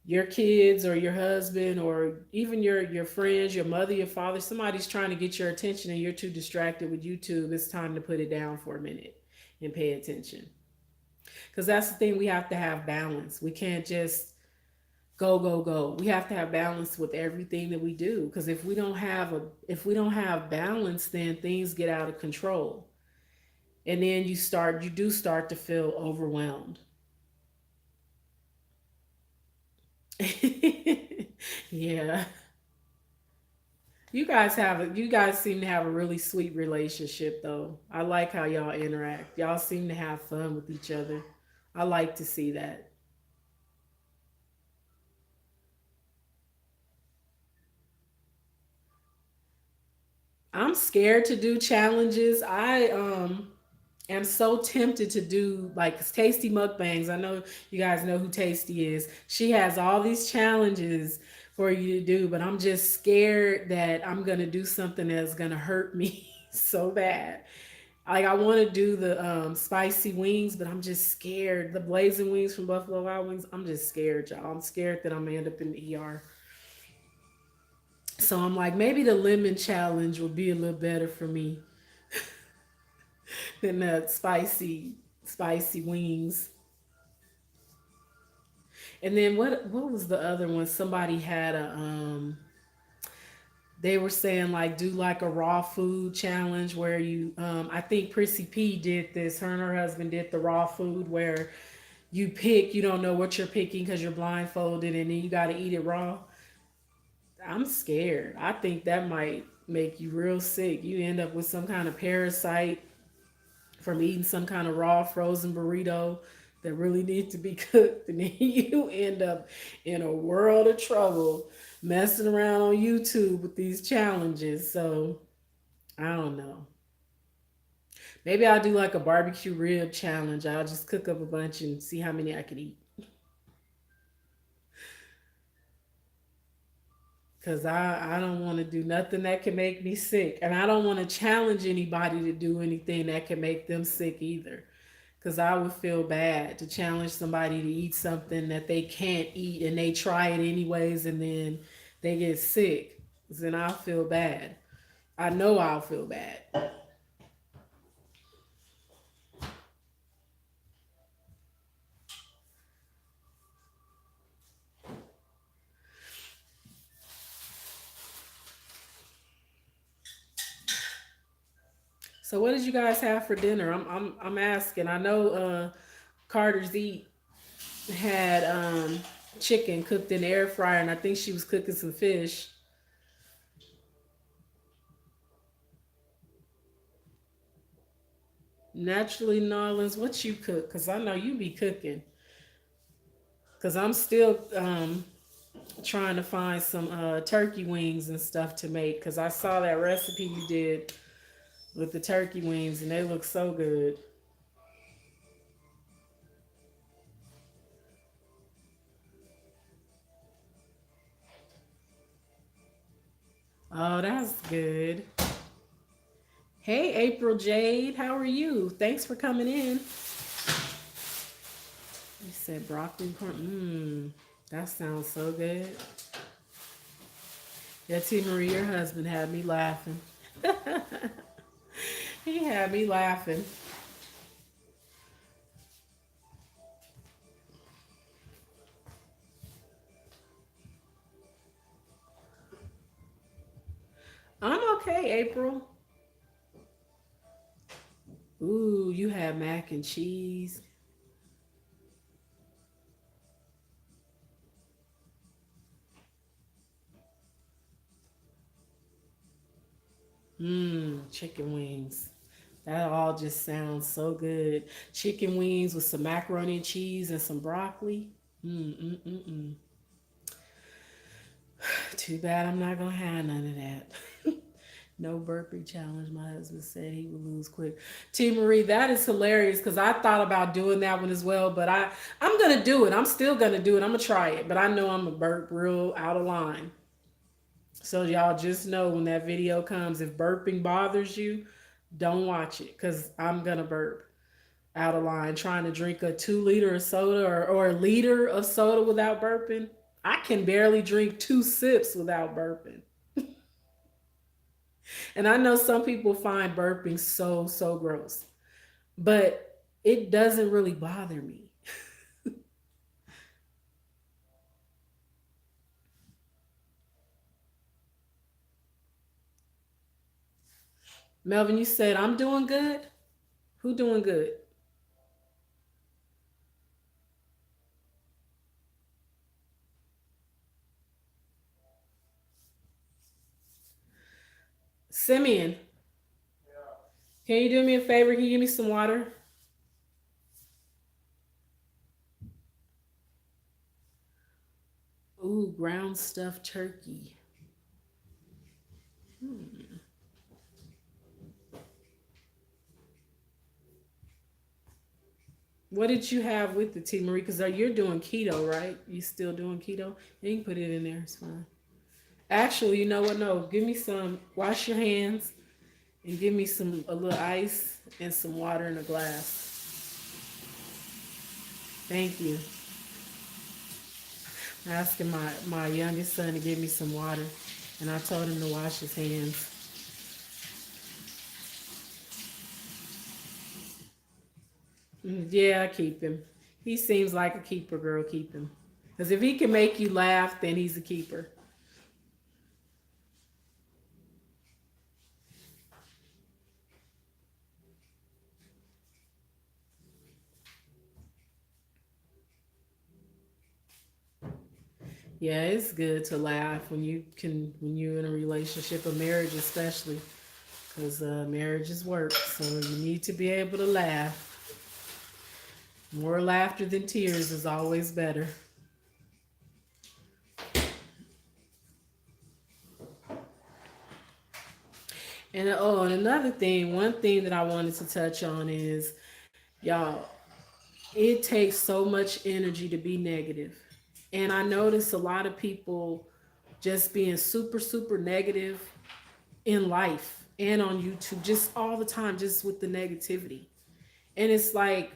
your kids or your husband or even your friends, your mother, your father, somebody's trying to get your attention and you're too distracted with YouTube, it's time to put it down for a minute and pay attention. Because that's the thing, we have to have balance. We can't just go go go. We have to have balance with everything that we do because if we don't have balance, then things get out of control. And then you do start to feel overwhelmed. Yeah. You guys seem to have a really sweet relationship though. I like how y'all interact. Y'all seem to have fun with each other. I like to see that. I'm scared to do challenges. I am so tempted to do like Tasty mukbangs. I know you guys know who Tasty is. She has all these challenges for you to do, but I'm just scared that I'm gonna do something that's gonna hurt me so bad. Like I want to do the spicy wings, but I'm just scared. The blazing wings from Buffalo Wild Wings. I'm just scared, y'all. I'm scared that I'm gonna end up in the ER. So I'm like, maybe the lemon challenge will be a little better for me than the spicy wings. And then what was the other one? Somebody had a they were saying like do like a raw food challenge where you I think Prissy P did this. Her and her husband did the raw food where you don't know what you're picking because you're blindfolded and then you got to eat it raw. I'm scared. I think that might make you real sick. You end up with some kind of parasite from eating some kind of raw frozen burrito that really needs to be cooked, and then you end up in a world of trouble messing around on YouTube with these challenges. So I don't know. Maybe I'll do like a barbecue rib challenge. I'll just cook up a bunch and see how many I can eat. Cause I don't want to do nothing that can make me sick. And I don't want to challenge anybody to do anything that can make them sick either. Cause I would feel bad to challenge somebody to eat something that they can't eat and they try it anyways and then they get sick. Then I'll feel bad. I know I'll feel bad. So what did you guys have for dinner? I'm asking. I know Carter's Eat had chicken cooked in the air fryer and I think she was cooking some fish. Naturally, Nolans, what you cook? Cause I know you be cooking. Cause I'm still trying to find some turkey wings and stuff to make. Cause I saw that recipe you did with the turkey wings and they look so good. Oh, that's good. Hey, April Jade, how are you? Thanks for coming in. You said broccoli corn. That sounds so good. Yeah, T. Marie, your husband had me laughing. He had me laughing. I'm okay, April. Ooh, you had mac and cheese. Chicken wings. That all just sounds so good. Chicken wings with some macaroni and cheese and some broccoli. Mm. Too bad I'm not gonna have none of that. No burpee challenge. My husband said he would lose quick. T Marie, that is hilarious because I thought about doing that one as well, but I'm gonna do it. I'm still gonna do it. I'm gonna try it, but I know I'm gonna burp real out of line. So y'all just know when that video comes, if burping bothers you, don't watch it because I'm gonna burp out of line trying to drink a 2 liter of soda or a liter of soda without burping. I can barely drink 2 sips without burping. And I know some people find burping so gross, but it doesn't really bother me. Melvin, you said I'm doing good. Who doing good? Simeon, can you do me a favor? Can you give me some water? Ooh, ground stuffed turkey. Hmm. What did you have with the T Marie? Because you're doing keto, right? You still doing keto? You can put it in there. It's fine. Actually, you know what? No, give me some. Wash your hands and give me some a little ice and some water in a glass. Thank you. I'm asking my youngest son to give me some water, and I told him to wash his hands. Yeah, keep him. He seems like a keeper, girl. Keep him. Because if he can make you laugh, then he's a keeper. Yeah, it's good to laugh when you're in a relationship, a marriage especially, because marriage is work. So you need to be able to laugh. More laughter than tears is always better. And oh, and another thing, one thing that I wanted to touch on is, y'all, it takes so much energy to be negative. And I notice a lot of people just being super, super negative in life and on YouTube, just all the time, just with the negativity. And it's like,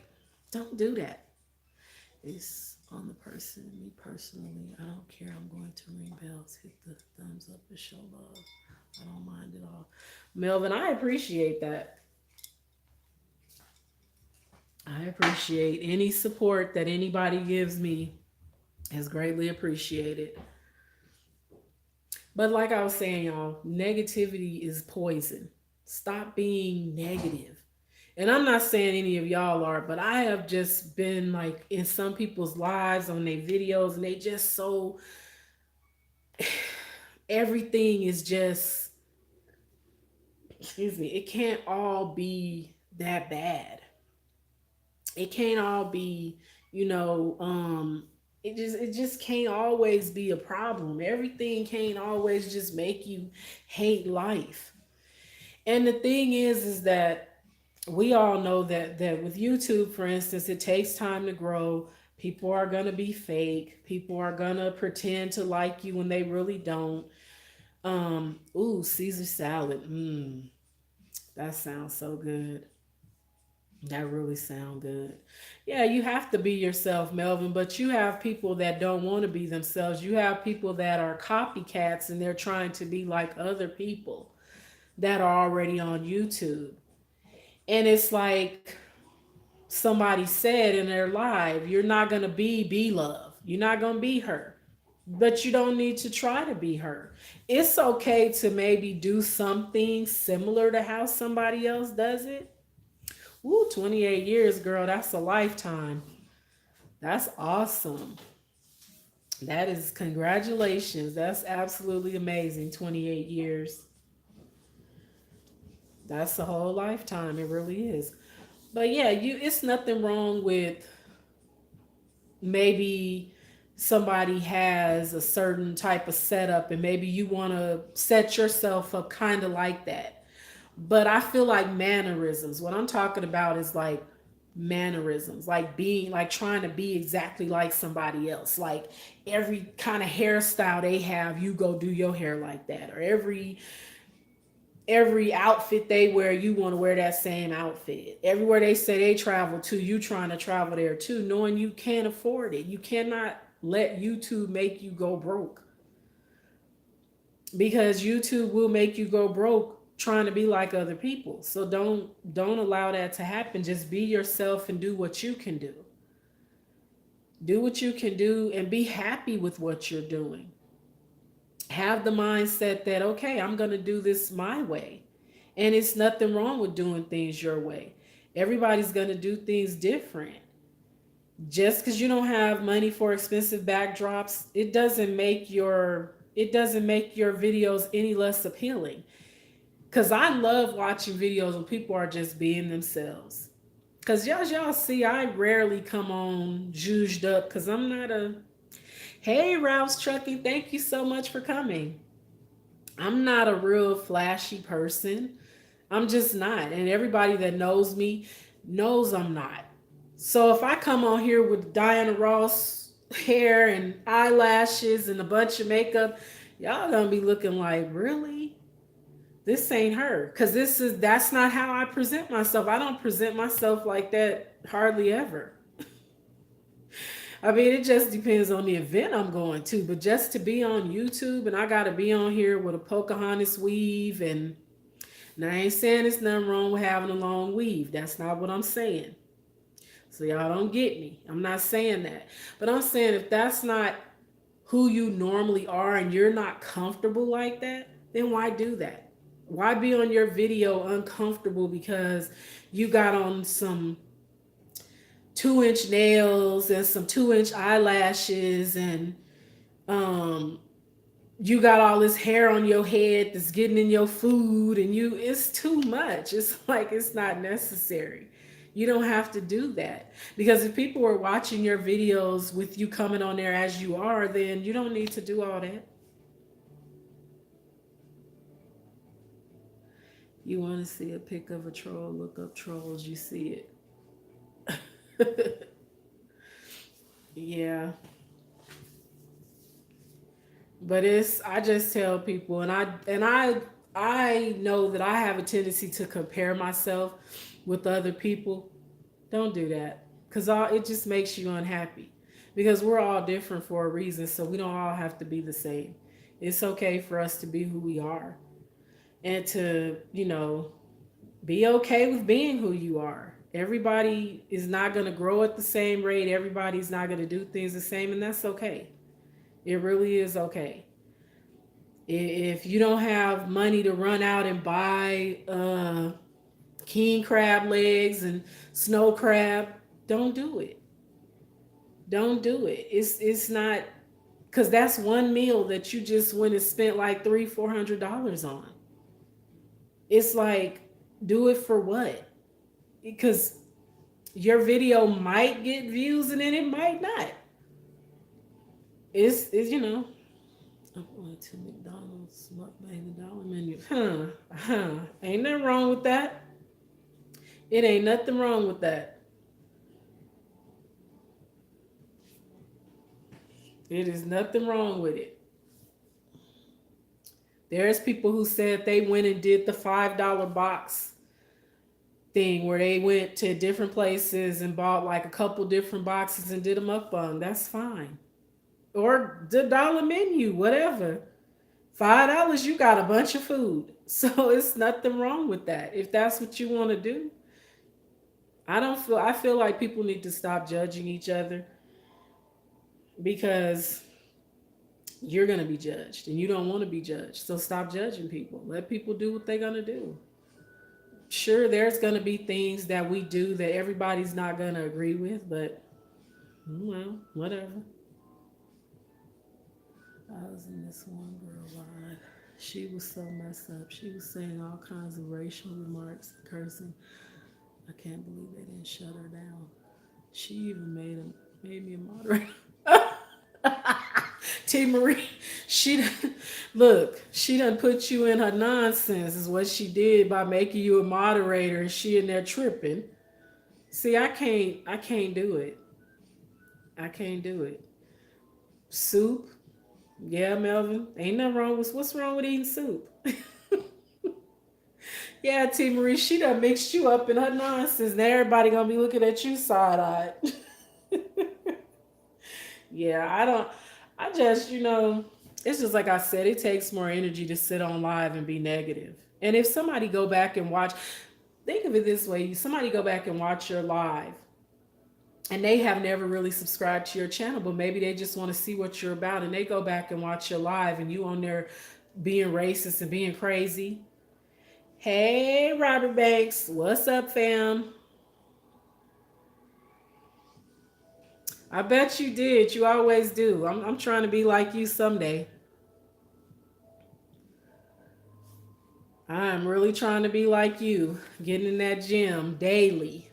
don't do that. It's on the person, me personally. I don't care. I'm going to ring bells, hit the thumbs up, and show love. I don't mind at all. Melvin, I appreciate that. I appreciate any support that anybody gives me is greatly appreciated. But like I was saying, y'all, negativity is poison. Stop being negative. And I'm not saying any of y'all are, but I have just been like in some people's lives on their videos, and they just so everything is just, excuse me, it can't all be that bad. It can't all be, you know, it just can't always be a problem. Everything can't always just make you hate life. And the thing is that we all know that with YouTube, for instance, it takes time to grow. People are gonna be fake. People are gonna pretend to like you when they really don't. Ooh, Caesar salad. That sounds so good. That really sound good. Yeah, you have to be yourself, Melvin, but you have people that don't want to be themselves. You have people that are copycats and they're trying to be like other people that are already on YouTube. And it's like somebody said in their live, you're not going to be love. You're not going to be her. But you don't need to try to be her. It's okay to maybe do something similar to how somebody else does it. Ooh, 28 years, girl, that's a lifetime. That's awesome. That is congratulations. That's absolutely amazing. 28 years. That's a whole lifetime. It really is. But yeah, you it's nothing wrong with maybe somebody has a certain type of setup and maybe you want to set yourself up kind of like that. But I feel like mannerisms, what I'm talking about is like mannerisms, like being like trying to be exactly like somebody else. Like every kind of hairstyle they have, you go do your hair like that. Or every outfit they wear, you want to wear that same outfit. Everywhere they say they travel to, you trying to travel there too, knowing you can't afford it. You cannot let YouTube make you go broke, because YouTube will make you go broke trying to be like other people. So don't allow that to happen. Just be yourself and do what you can do. Do what you can do and be happy with what you're doing. Have the mindset that, okay, I'm going to do this my way. And it's nothing wrong with doing things your way. Everybody's going to do things different. Just because you don't have money for expensive backdrops, it doesn't make your videos any less appealing. Cause I love watching videos when people are just being themselves. Cause y'all see, I rarely come on juged up. Cause I'm not a hey Ralph's Trucking. Thank you so much for coming. I'm not a real flashy person. I'm just not. And everybody that knows me knows I'm not. So if I come on here with Diana Ross hair and eyelashes and a bunch of makeup, y'all gonna be looking like, really? This ain't her. Cause that's not how I present myself. I don't present myself like that hardly ever. I mean, it just depends on the event I'm going to, but just to be on YouTube and I gotta be on here with a Pocahontas weave and now I ain't saying there's nothing wrong with having a long weave. That's not what I'm saying. So y'all don't get me. I'm not saying that. But I'm saying if that's not who you normally are and you're not comfortable like that, then why do that? Why be on your video uncomfortable because you got on some 2-inch nails and some 2-inch eyelashes and um you got all this hair on your head that's getting in your food and it's too much. It's like it's not necessary. You don't have to do that. Because if people are watching your videos with you coming on there as you are, then you don't need to do all that. You want to see a pic of a troll, look up trolls, you see it. Yeah. But I just tell people and I know that I have a tendency to compare myself with other people. Don't do that cuz it just makes you unhappy. Because we're all different for a reason, so we don't all have to be the same. It's okay for us to be who we are and to, be okay with being who you are. Everybody is not going to grow at the same rate. Everybody's not going to do things the same, and that's okay. It really is okay. If you don't have money to run out and buy king crab legs and snow crab, don't do it. Don't do it. It's not because that's one meal that you just went and spent like $300-400 on. It's like, do it for what? Because your video might get views and then it might not. It's. I went to McDonald's, mukbang the dollar menu. Ain't nothing wrong with that. It ain't nothing wrong with that. It is nothing wrong with it. There's people who said they went and did the $5 box thing where they went to different places and bought like a couple different boxes and did a mukbang. That's fine. Or the dollar menu, whatever. $5, you got a bunch of food. So it's nothing wrong with that. If that's what you want to do. I feel like people need to stop judging each other because you're going to be judged and you don't want to be judged. So stop judging people. Let people do what they're going to do. Sure, there's going to be things that we do that everybody's not going to agree with, but well, whatever. I was in this one girl live. She was so messed up. She was saying all kinds of racial remarks, cursing. I can't believe they didn't shut her down. She even made me a moderator. T Marie, she done put you in her nonsense is what she did by making you a moderator and she in there tripping. See, I can't do it. I can't do it. Soup. Yeah, Melvin. Ain't nothing wrong with what's wrong with eating soup? Yeah, T Marie, she done mixed you up in her nonsense. Now everybody gonna be looking at you side-eyed. Yeah, I just, it's just like I said, it takes more energy to sit on live and be negative. And if somebody go back and watch, think of it this way, somebody go back and watch your live and they have never really subscribed to your channel, but maybe they just want to see what you're about and they go back and watch your live and you on there being racist and being crazy. Hey, Robert Banks, what's up, fam? I bet you did. You always do. I'm trying to be like you someday. I'm really trying to be like you, getting in that gym daily.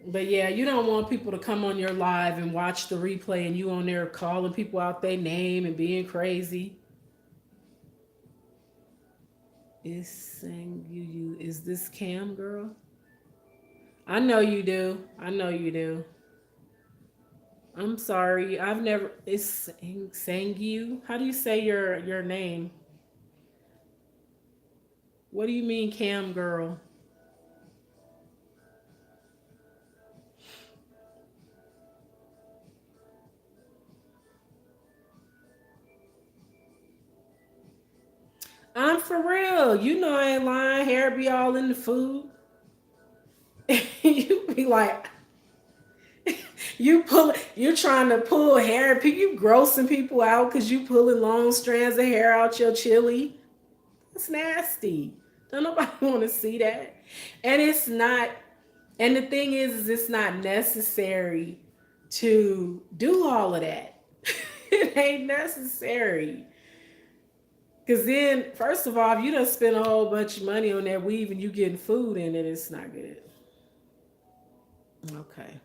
But yeah, you don't want people to come on your live and watch the replay and you on there calling people out their name and being crazy. Is saying you is this Cam girl? I know you do. I know you do. I'm sorry. I've never. It's Sangu. How do you say your name? What do you mean, Cam girl? I'm for real. You know I ain't lying. Hair be all in the food. You be like, You're trying to pull hair. You grossing people out because you pulling long strands of hair out your chili. It's nasty. Don't nobody want to see that. And it's not. And the thing is it's not necessary to do all of that. It ain't necessary. Because then, first of all, if you done spend a whole bunch of money on that weave and you getting food in it, it's not good. Okay.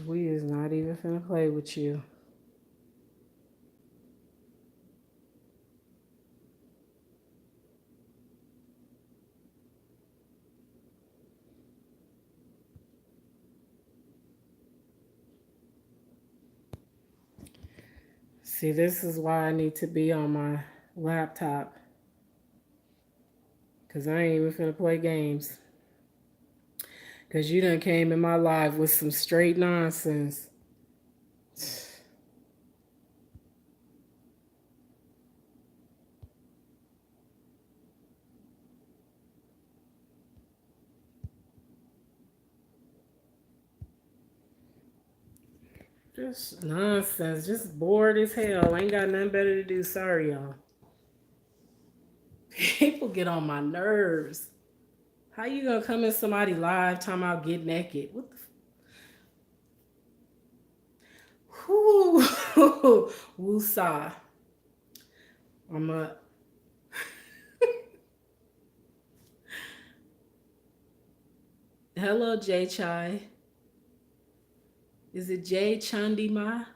We is not even finna play with you. See, this is why I need to be on my laptop. Because I ain't even finna play games. Because you done came in my life with some straight nonsense. Just nonsense. Just bored as hell. Ain't got nothing better to do. Sorry, y'all. People get on my nerves. How you gonna come in somebody live talking about get naked? What the whoo woosah. I'm a hello Jay Chai. Is it Jay Chandima?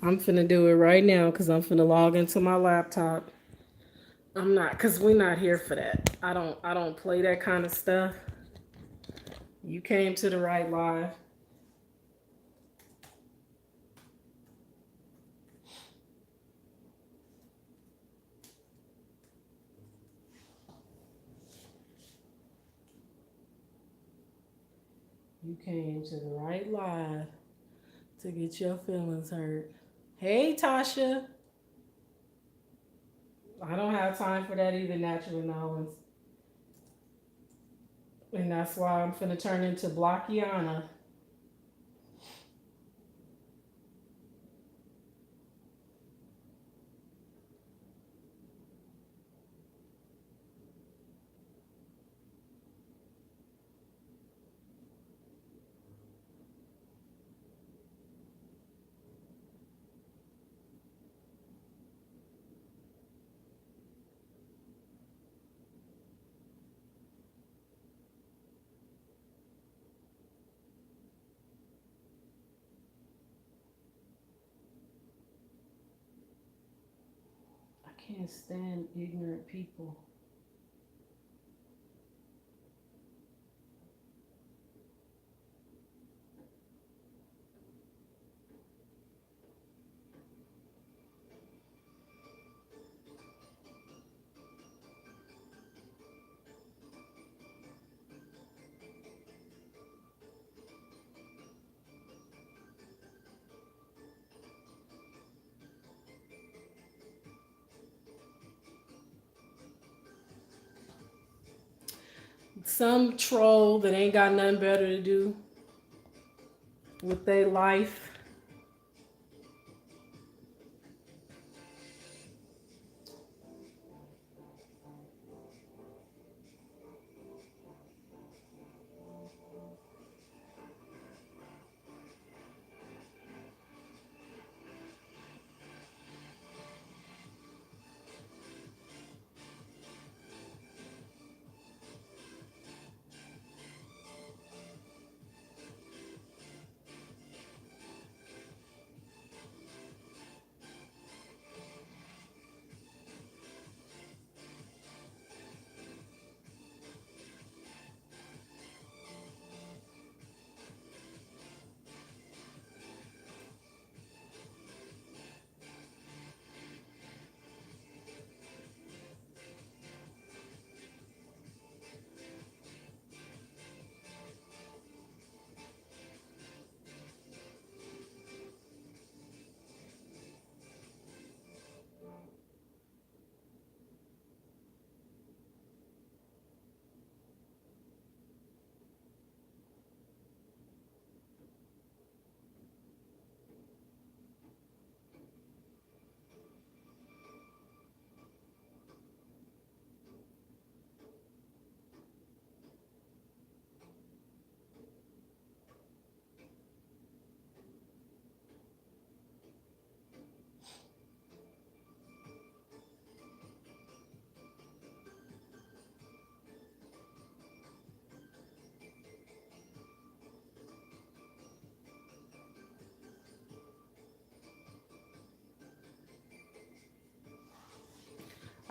I'm finna do it right now because I'm finna log into my laptop. I'm not, because we're not here for that. I don't play that kind of stuff. You came to the right live. You came to the right live to get your feelings hurt. Hey Tasha. I don't have time for that either, Natural Knowledge. And that's why I'm finna turn into Blockiana. Can't stand ignorant people. Some troll that ain't got nothing better to do with their life.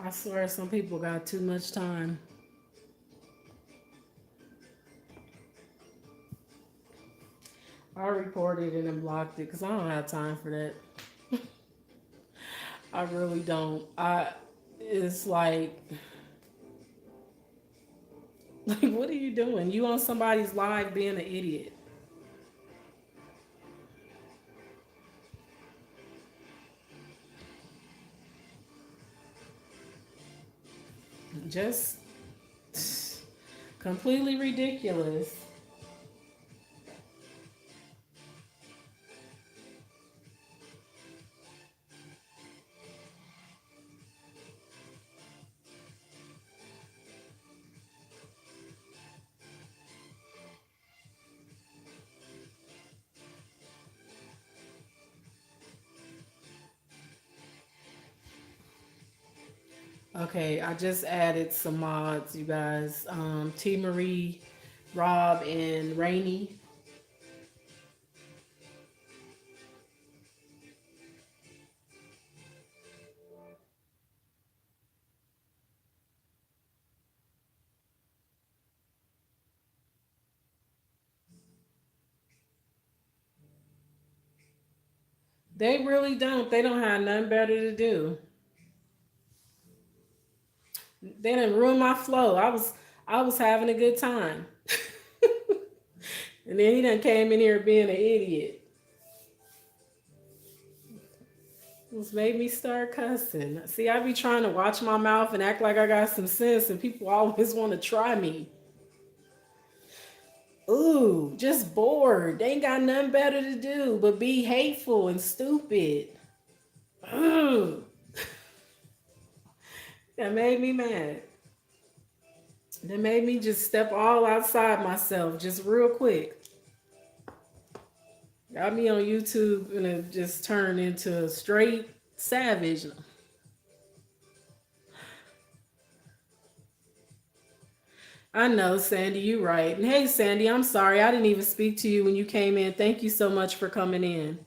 I swear some people got too much time. I reported it and blocked it because I don't have time for that. I really don't. It's like what are you doing? You on somebody's live being an idiot. Just completely ridiculous. Okay, I just added some mods, you guys. T Marie, Rob, and Rainy. They really don't. They don't have nothing better to do. They didn't ruin my flow. I was having a good time. And then he done came in here being an idiot. It's made me start cussing. See, I be trying to watch my mouth and act like I got some sense, and people always want to try me. Ooh, just bored. They ain't got nothing better to do but be hateful and stupid. Ooh, that made me mad. That made me just step all outside myself, just real quick. Got me on YouTube and it just turned into a straight savage. I know, Sandy, you right. And hey, Sandy, I'm sorry. I didn't even speak to you when you came in. Thank you so much for coming in.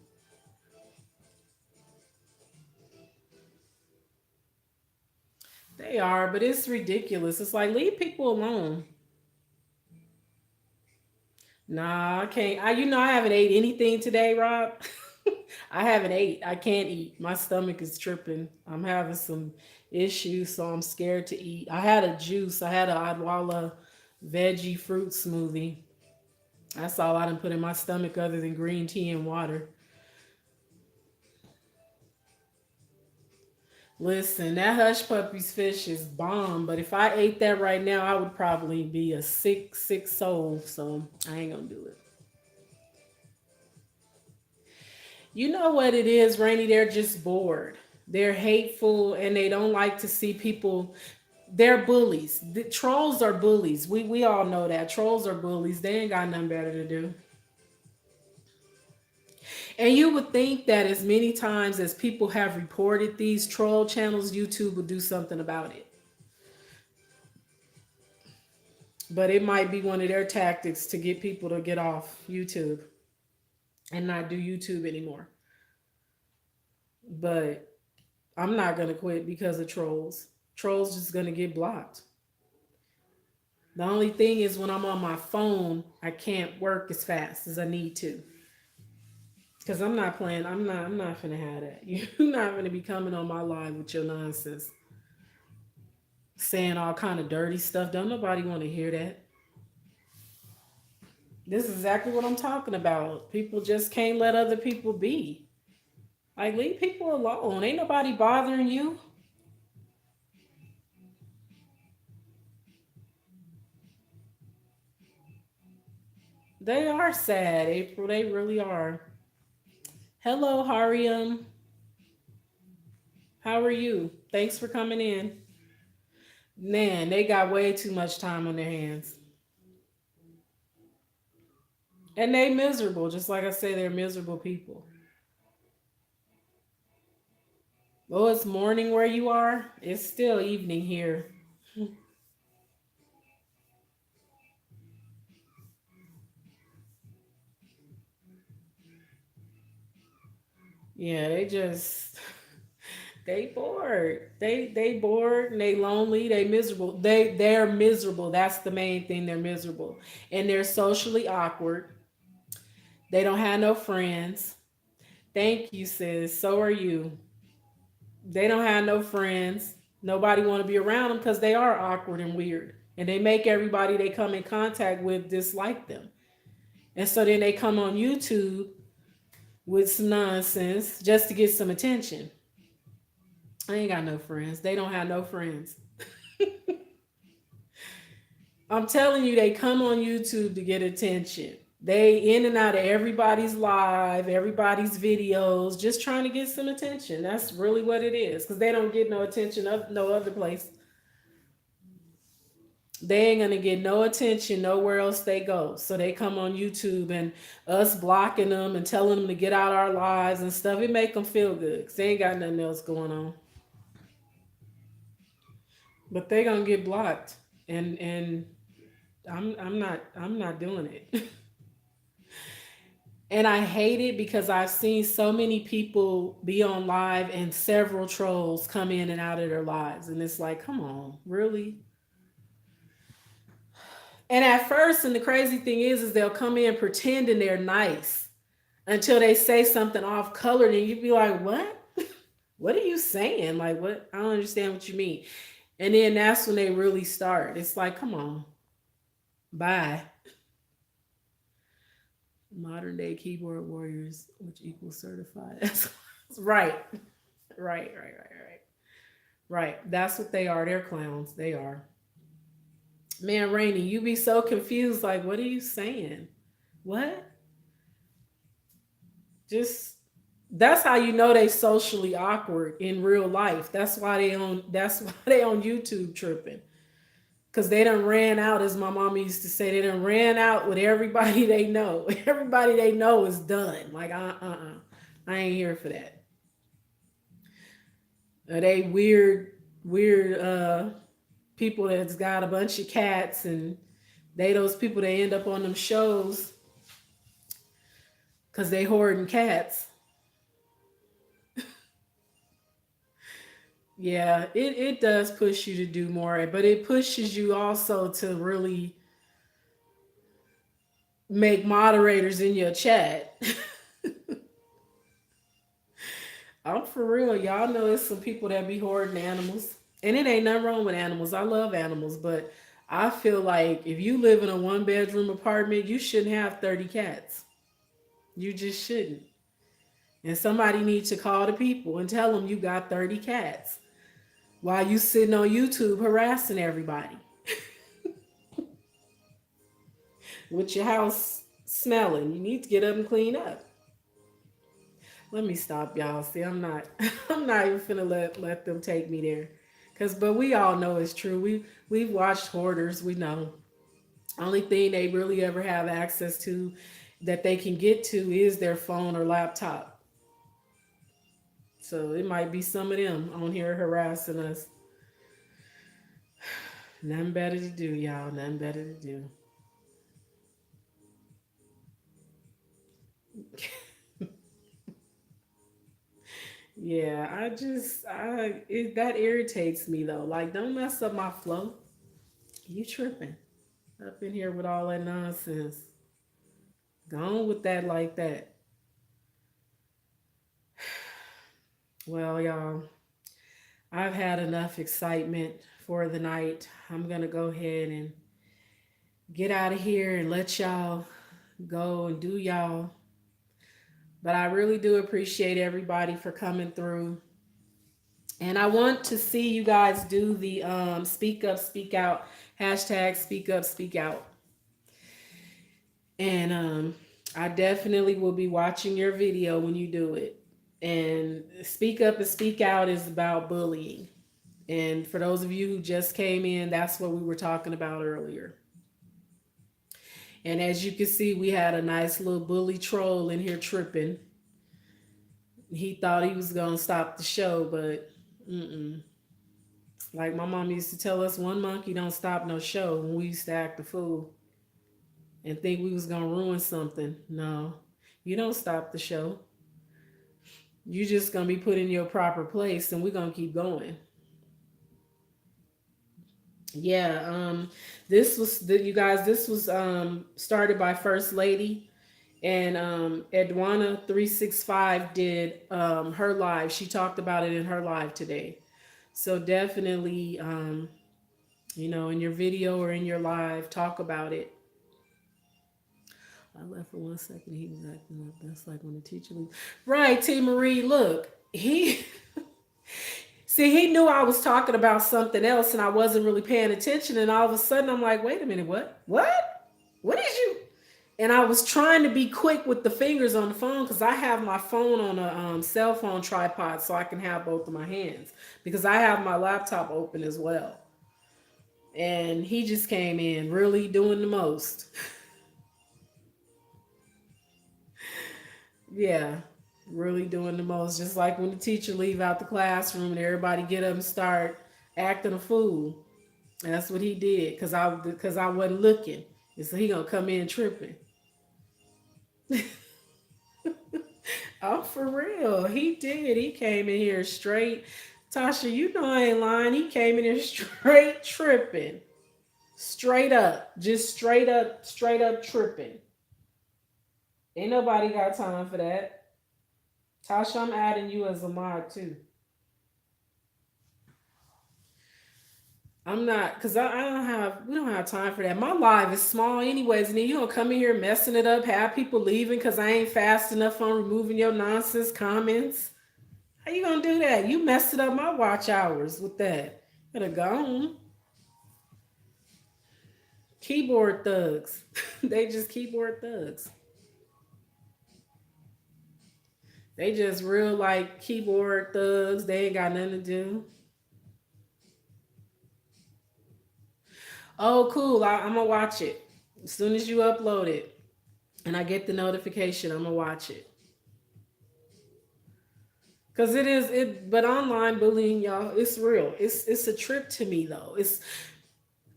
They are, but it's ridiculous. It's like leave people alone. Nah, I can't. I haven't ate anything today, Rob. I haven't ate. I can't eat. My stomach is tripping. I'm having some issues, so I'm scared to eat. I had a juice. I had a Adwala veggie fruit smoothie. That's all I done put in my stomach other than green tea and water. Listen, that hush puppies fish is bomb, but if I ate that right now, I would probably be a sick soul. So I ain't gonna do it. You know what it is, Rainy? They're just bored. They're hateful and they don't like to see people. They're bullies. The trolls are bullies. We all know that. Trolls are bullies. They ain't got nothing better to do. And you would think that as many times as people have reported these troll channels, YouTube would do something about it. But it might be one of their tactics to get people to get off YouTube and not do YouTube anymore. But I'm not gonna quit because of trolls. Trolls just gonna get blocked. The only thing is when I'm on my phone, I can't work as fast as I need to. Cause I'm not playing. I'm not gonna have that. You're not gonna be coming on my live with your nonsense, saying all kind of dirty stuff. Don't nobody want to hear that. This is exactly what I'm talking about. People just can't let other people be. Like leave people alone. Ain't nobody bothering you. They are sad, April. They really are. Hello, Hariam. How are you? Thanks for coming in. Man, they got way too much time on their hands. And they miserable. Just like I say, they're miserable people. Oh, it's morning where you are. It's still evening here. Yeah, they just they bored. They bored and they lonely. They miserable. They're miserable. That's the main thing. They're miserable. And they're socially awkward. They don't have no friends. Thank you, sis. So are you. They don't have no friends. Nobody want to be around them because they are awkward and weird. And they make everybody they come in contact with dislike them. And so then they come on YouTube with some nonsense just to get some attention. I ain't got no friends. They don't have no friends. I'm telling you, they come on YouTube to get attention. They in and out of everybody's live, everybody's videos, just trying to get some attention. That's really what it is. Because they don't get no attention of no other place. They ain't gonna get no attention nowhere else they go. So they come on YouTube and us blocking them and telling them to get out our lives and stuff. It make them feel good because they ain't got nothing else going on. But they gonna get blocked, and I'm not doing it. And I hate it because I've seen so many people be on live and several trolls come in and out of their lives, and it's like, come on, really? And at first, and the crazy thing is they'll come in pretending they're nice until they say something off colored, and you'd be like, what? What are you saying? Like, what? I don't understand what you mean. And then that's when they really start. It's like, come on, bye. Modern day keyboard warriors, which equals certified. That's right. Right. Right. That's what they are. They're clowns. They are. Man, Rainy, you be so confused. Like, what are you saying? What? Just that's how you know they socially awkward in real life. That's why they on YouTube tripping. Cause they done ran out, as my mom used to say, they done ran out with everybody they know. Everybody they know is done. Like, I ain't here for that. They weird people that's got a bunch of cats, and they those people that end up on them shows because they hoarding cats. Yeah, it does push you to do more, but it pushes you also to really make moderators in your chat. I'm for real. Y'all know it's some people that be hoarding animals. And it ain't nothing wrong with animals. I love animals, but I feel like if you live in a one bedroom apartment, you shouldn't have 30 cats. You just shouldn't. And somebody needs to call the people and tell them you got 30 cats while you sitting on YouTube harassing everybody with your house smelling. You need to get up and clean up. Let me stop, y'all. See, I'm not I'm not even finna let them take me there. But we all know it's true. We've watched hoarders, we know. Only thing they really ever have access to that they can get to is their phone or laptop. So it might be some of them on here harassing us. Nothing better to do, y'all. Nothing better to do. Yeah, that irritates me though. Like, don't mess up my flow. You tripping up in here with all that nonsense. Go on with that like that. Well, y'all, I've had enough excitement for the night. I'm gonna go ahead and get out of here and let y'all go and do y'all. But I really do appreciate everybody for coming through. And I want to see you guys do the speak up, speak out, hashtag speak up, speak out. And I definitely will be watching your video when you do it. And speak up and speak out is about bullying. And for those of you who just came in, that's what we were talking about earlier. And as you can see, we had a nice little bully troll in here tripping. He thought he was going to stop the show, but mm-mm. Like my mom used to tell us, one monkey don't stop no show when we used to act a fool and think we was going to ruin something. No, you don't stop the show. You just going to be put in your proper place and we're going to keep going. Yeah, this was you guys. This was started by First Lady, and Edwana 365 did her live. She talked about it in her live today. So definitely, in your video or in your live, talk about it. I left for 1 second. He was acting up. That's like when the teacher leaves. Right, T. Marie. Look, he see, he knew I was talking about something else and I wasn't really paying attention. And all of a sudden, I'm like, wait a minute, what? What? What did you? And I was trying to be quick with the fingers on the phone because I have my phone on a cell phone tripod so I can have both of my hands because I have my laptop open as well. And he just came in really doing the most. Yeah, really doing the most. Just like when the teacher leave out the classroom and everybody get up and start acting a fool. That's what he did because I wasn't looking. And so he gonna come in tripping. Oh, for real. He did. He came in here straight. Tasha, you know I ain't lying. He came in here straight tripping. Straight up. Just straight up tripping. Ain't nobody got time for that. Tasha, I'm adding you as a mod too. I'm not, cause we don't have time for that. My live is small anyways, and then you don't come in here messing it up, have people leaving cause I ain't fast enough on removing your nonsense comments. How you gonna do that? You messed it up my watch hours with that. Better go on. Keyboard thugs. They just keyboard thugs. They just real like keyboard thugs. They ain't got nothing to do. Oh, cool. I'm gonna watch it as soon as you upload it, and I get the notification. I'm gonna watch it. Cause it is it, but online bullying, y'all, it's real. It's a trip to me though.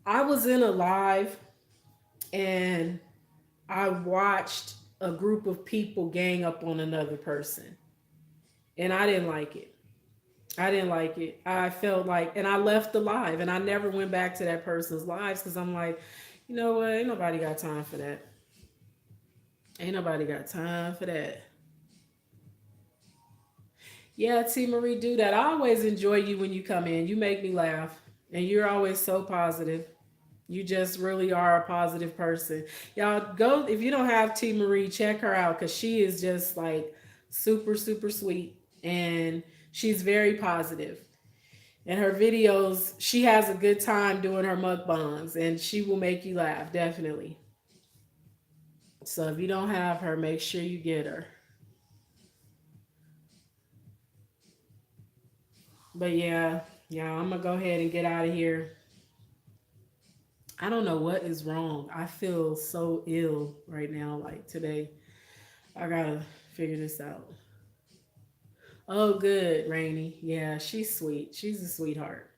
I was in a live and I watched a group of people gang up on another person, and I didn't like it. I didn't like it. I felt like, and I left the live, and I never went back to that person's lives because I'm like, you know what? Ain't nobody got time for that. Ain't nobody got time for that. Yeah, T Marie, do that. I always enjoy you when you come in. You make me laugh, and you're always so positive. You just really are a positive person. Y'all go if you don't have T Marie, check her out because she is just like super, super sweet, and she's very positive. And her videos, she has a good time doing her mukbangs, and she will make you laugh, definitely. So if you don't have her, make sure you get her. But yeah, yeah, I'm gonna go ahead and get out of here. I don't know what is wrong. I feel so ill right now, like today. I gotta figure this out. Oh, good, Rainy. Yeah, she's sweet. She's a sweetheart.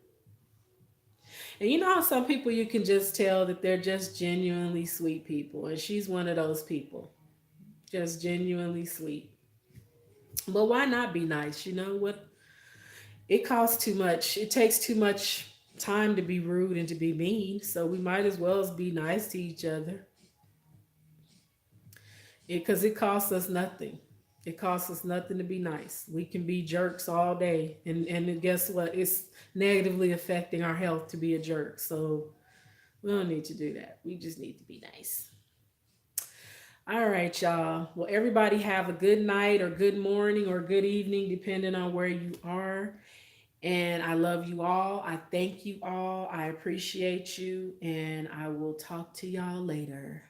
And you know how some people you can just tell that they're just genuinely sweet people, and she's one of those people, just genuinely sweet. But why not be nice? You know what? It costs too much. It takes too much time to be rude and to be mean. So we might as well be nice to each other because it costs us nothing. It costs us nothing to be nice. We can be jerks all day, and guess what? It's negatively affecting our health to be a jerk. So we don't need to do that. We just need to be nice. All right, y'all. Well, everybody have a good night or good morning or good evening, depending on where you are. And I love you all. I thank you all. I appreciate you. And I will talk to y'all later.